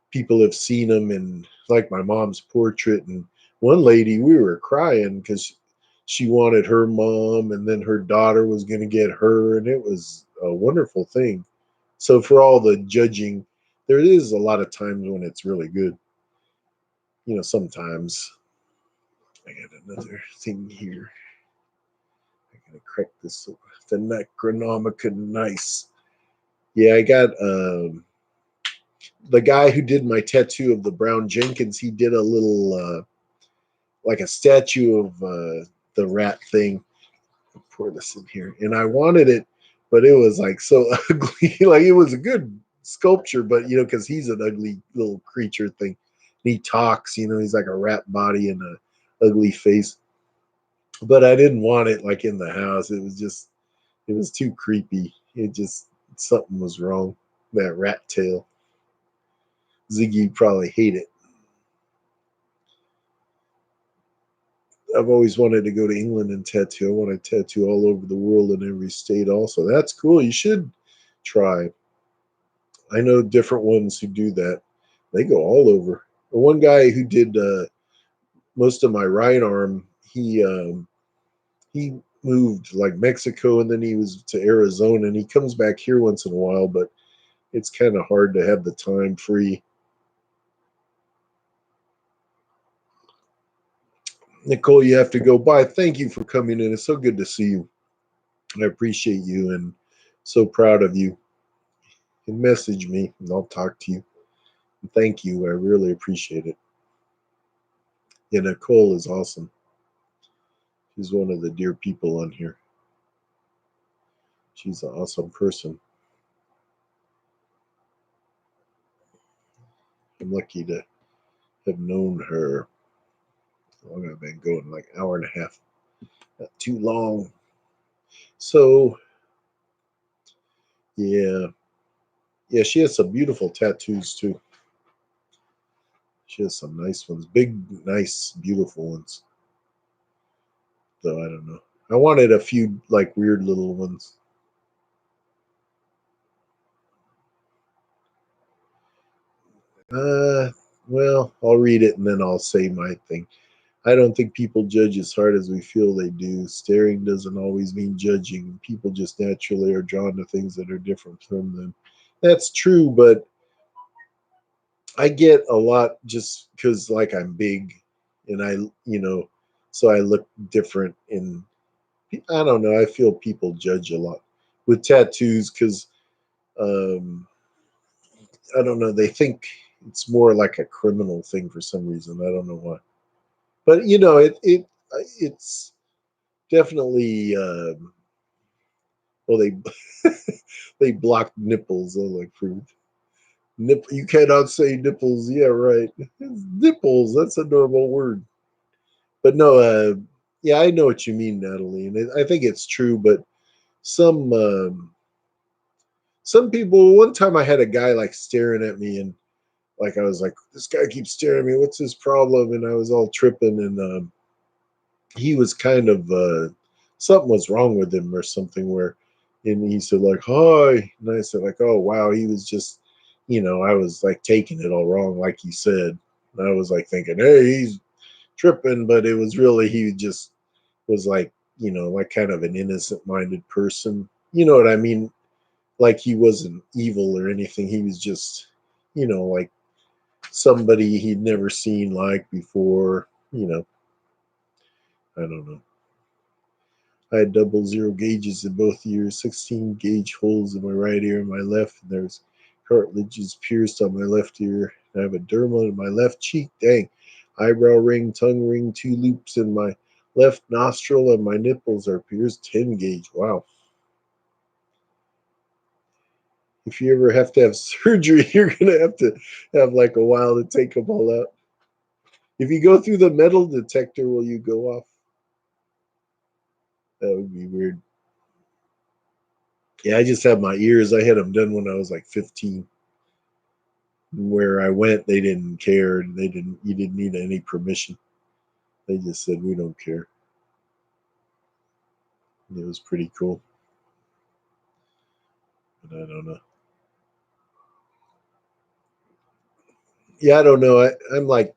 people have seen them in like my mom's portrait, and one lady we were crying because she wanted her mom, and then her daughter was going to get her, and it was a wonderful thing. So for all the judging, there is a lot of times when it's really good. Sometimes I got another thing here. I gotta crack this. The Necronomicon, nice. Yeah, I got the guy who did my tattoo of the Brown Jenkins, he did a little like a statue of the rat thing. I'll pour this in here, and I wanted it, but it was like so ugly. Like it was a good sculpture, but you know, because he's an ugly little creature thing. And he talks, you know, he's like a rat body and a ugly face. But I didn't want it like in the house. It was just, it was too creepy. It just, something was wrong. That rat tail. Ziggy probably hate it. I've always wanted to go to England and tattoo. I want to tattoo all over the world in every state also. That's cool. You should try. I know different ones who do that. They go all over. The one guy who did most of my right arm, he moved like Mexico and then he was to Arizona and he comes back here once in a while, but it's kind of hard to have the time free. Nicole, you have to go. Bye. Thank you for coming in. It's so good to see you. I appreciate you and so proud of you. And message me and I'll talk to you. Thank you. I really appreciate it. Yeah, Nicole is awesome. She's one of the dear people on here. She's an awesome person. I'm lucky to have known her. How long I've been going, like hour and a half. Not too long. So yeah. Yeah, she has some beautiful tattoos too. She has some nice ones. Big, nice, beautiful ones. Though I don't know. I wanted a few like weird little ones. Uh well, I'll read it and then I'll say my thing. I don't think people judge as hard as we feel they do. Staring doesn't always mean judging. People just naturally are drawn to things that are different from them. That's true, but I get a lot just because, like, I'm big and you know, so I look different. And I don't know, I feel people judge a lot with tattoos because, um, I don't know, they think it's more like a criminal thing for some reason. I don't know why. But, you know, it's definitely well they they blocked nipples. Oh, like fruit. You cannot say nipples. Yeah, right. It's nipples. That's a normal word. But no, yeah, I know what you mean, Natalie, and I think it's true. But some some people. One time, I had a guy like staring at me, and like I was like, "This guy keeps staring at me. What's his problem?" And I was all tripping, and he was kind of something was wrong with him or something where and he said like hi and I said like oh wow he was just you know I was like taking it all wrong like he said and I was like thinking hey he's tripping but it was really he just was like you know like kind of an innocent minded person you know what I mean like he wasn't evil or anything he was just you know like somebody he'd never seen like before you know I don't know. I had double zero gauges in both ears, 16 gauge holes in my right ear and my left, and there's cartilages pierced on my left ear. I have a derma in my left cheek. Dang. Eyebrow ring, tongue ring, two loops in my left nostril, and my nipples are pierced 10 gauge. Wow. If you ever have to have surgery, you're going to have like a while to take them all out. If you go through the metal detector, will you go off? That would be weird. Yeah, I just have my ears. I had them done when I was like 15. Where I went, they didn't care. They didn't. You didn't need any permission. They just said we don't care. And it was pretty cool. But I don't know. Yeah, I don't know. I'm like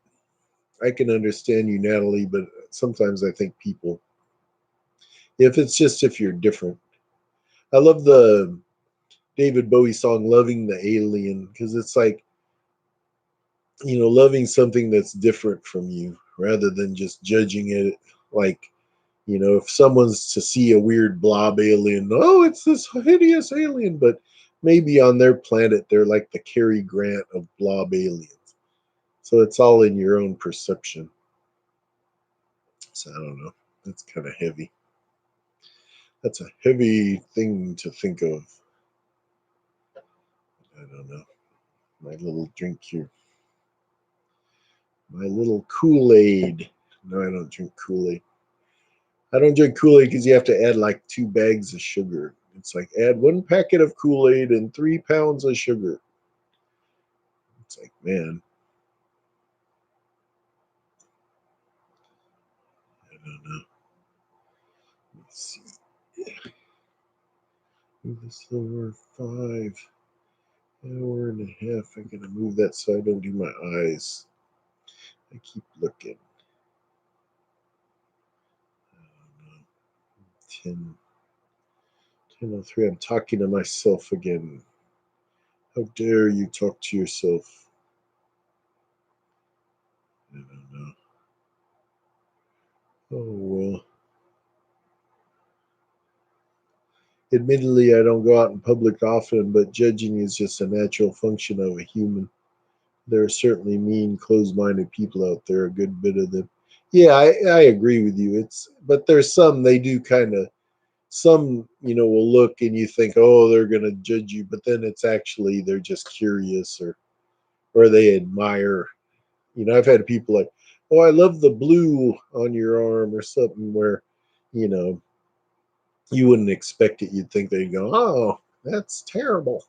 I can understand you, Natalie, but sometimes I think people, if it's just if you're different. I love the David Bowie song "Loving the Alien" because it's like you know loving something that's different from you rather than just judging it like you know if someone's to see a weird blob alien oh it's this hideous alien but maybe on their planet they're like the Cary Grant of blob aliens. So it's all in your own perception. So I don't know. That's kind of heavy. That's a heavy thing to think of. I don't know. My little drink here. My little Kool-Aid. No, I don't drink Kool-Aid. I don't drink Kool-Aid because you have to add like 2 bags of sugar. It's like add 1 packet of Kool-Aid and 3 pounds of sugar. It's like, man, I don't know. Let's see. Move this lower 5 hour and a half. I gotta move that so I don't do my eyes. I keep looking. I don't know. 10:03. I'm talking to myself again. How dare you talk to yourself? I don't know. Oh well. Admittedly, I don't go out in public often, but judging is just a natural function of a human. There are certainly mean, closed-minded people out there, a good bit of them. Yeah, I agree with you. But there's some they do kind of some will look and you think, oh, they're gonna judge you, but then it's actually they're just curious or they admire. I've had people like, oh, I love the blue on your arm or something where, you know, you wouldn't expect it. You'd think they'd go, oh, that's terrible.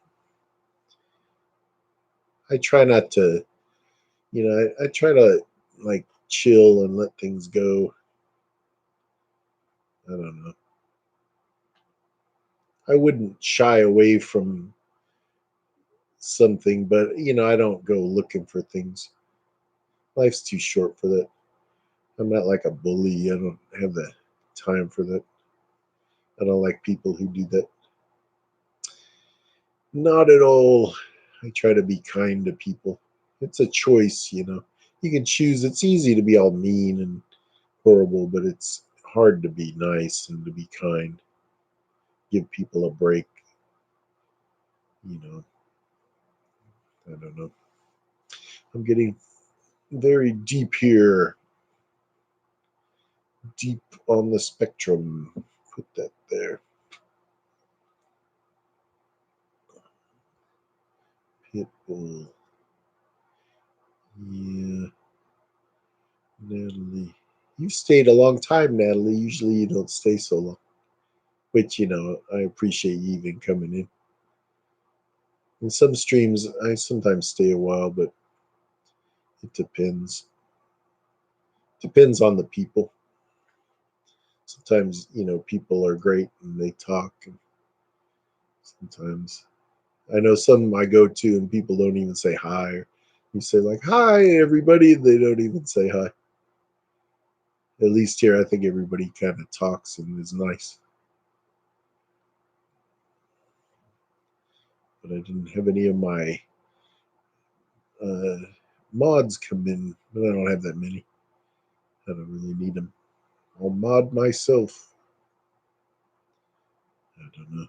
I try not to, I try to like chill and let things go. I don't know. I wouldn't shy away from something, but I don't go looking for things. Life's too short for that. I'm not like a bully. I don't have the time for that. I don't like people who do that. Not at all. I try to be kind to people. It's a choice. You can choose. It's easy to be all mean and horrible, but it's hard to be nice and to be kind. Give people a break. You know, I don't know. I'm getting very deep here, deep on the spectrum. Put that there. Pitbull. Yeah, Natalie. You stayed a long time, Natalie. Usually you don't stay so long. Which, I appreciate you even coming in. In some streams, I sometimes stay a while, but it depends. Depends on the people. Sometimes, people are great and they talk. And sometimes, I know some I go to and people don't even say hi. You say, like, hi, everybody. They don't even say hi. At least here, I think everybody kind of talks and is nice. But I didn't have any of my uh, mods come in, but I don't have that many. I don't really need them. I'll mod myself. I don't know.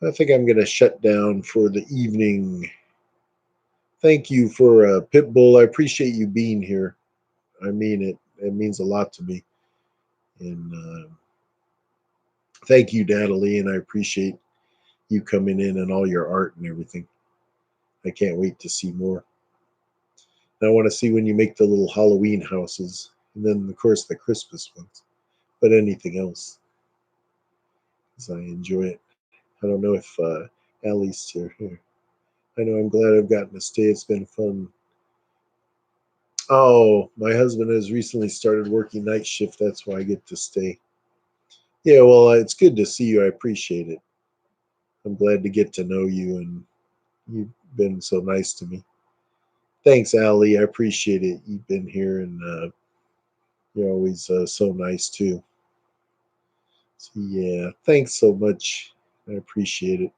I think I'm going to shut down for the evening. Thank you for Pitbull. I appreciate you being here. I mean it. It means a lot to me. And thank you, Natalie. And I appreciate you coming in and all your art and everything. I can't wait to see more. And I want to see when you make the little Halloween houses. And then, of course, the Christmas ones. But anything else, because I enjoy it. I don't know if Allie's still here. I know I'm glad I've gotten to stay. It's been fun. Oh, my husband has recently started working night shift. That's why I get to stay. Yeah, well, it's good to see you. I appreciate it. I'm glad to get to know you, and you've been so nice to me. Thanks, Allie. I appreciate it. You've been here, and you're always so nice too. So, yeah, thanks so much. I appreciate it.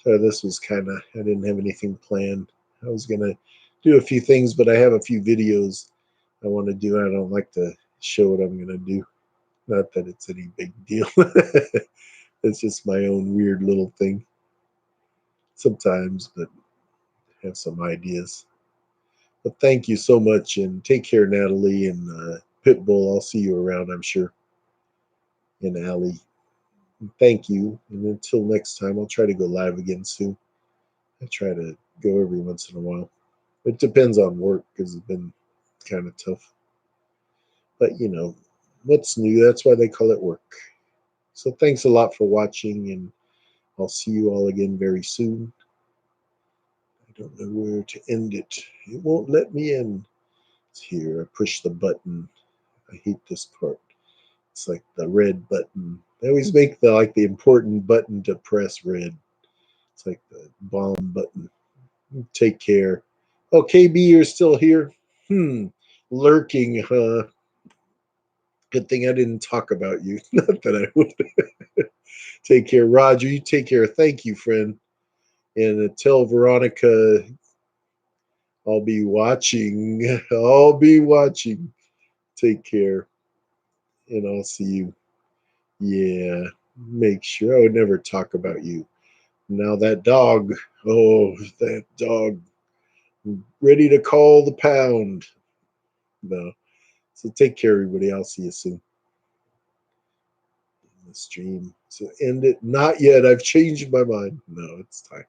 So this was kind of, I didn't have anything planned. I was going to do a few things, but I have a few videos I want to do. I don't like to show what I'm going to do. Not that it's any big deal. It's just my own weird little thing. sometimes, but have some ideas. But thank you so much, and take care, Natalie and Pitbull. I'll see you around, I'm sure, in Alley. Thank you, and until next time, I'll try to go live again soon. I try to go every once in a while. It depends on work because it's been kind of tough. But what's new? That's why they call it work. So thanks a lot for watching, and I'll see you all again very soon. I don't know where to end it. It won't let me in. It's here. I push the button. I hate this part. It's like the red button. They always make the important button to press red. It's like the bomb button. Take care. Oh, KB, you're still here? Lurking, huh? Good thing I didn't talk about you. Not that I would. Take care, Roger. You take care. Thank you, friend. And tell Veronica I'll be watching. I'll be watching. Take care. And I'll see you. Yeah. Make sure I would never talk about you. Now that dog. Oh, that dog. Ready to call the pound. No. So take care, everybody. I'll see you soon. The stream. So end it. Not yet. I've changed my mind. No, it's time.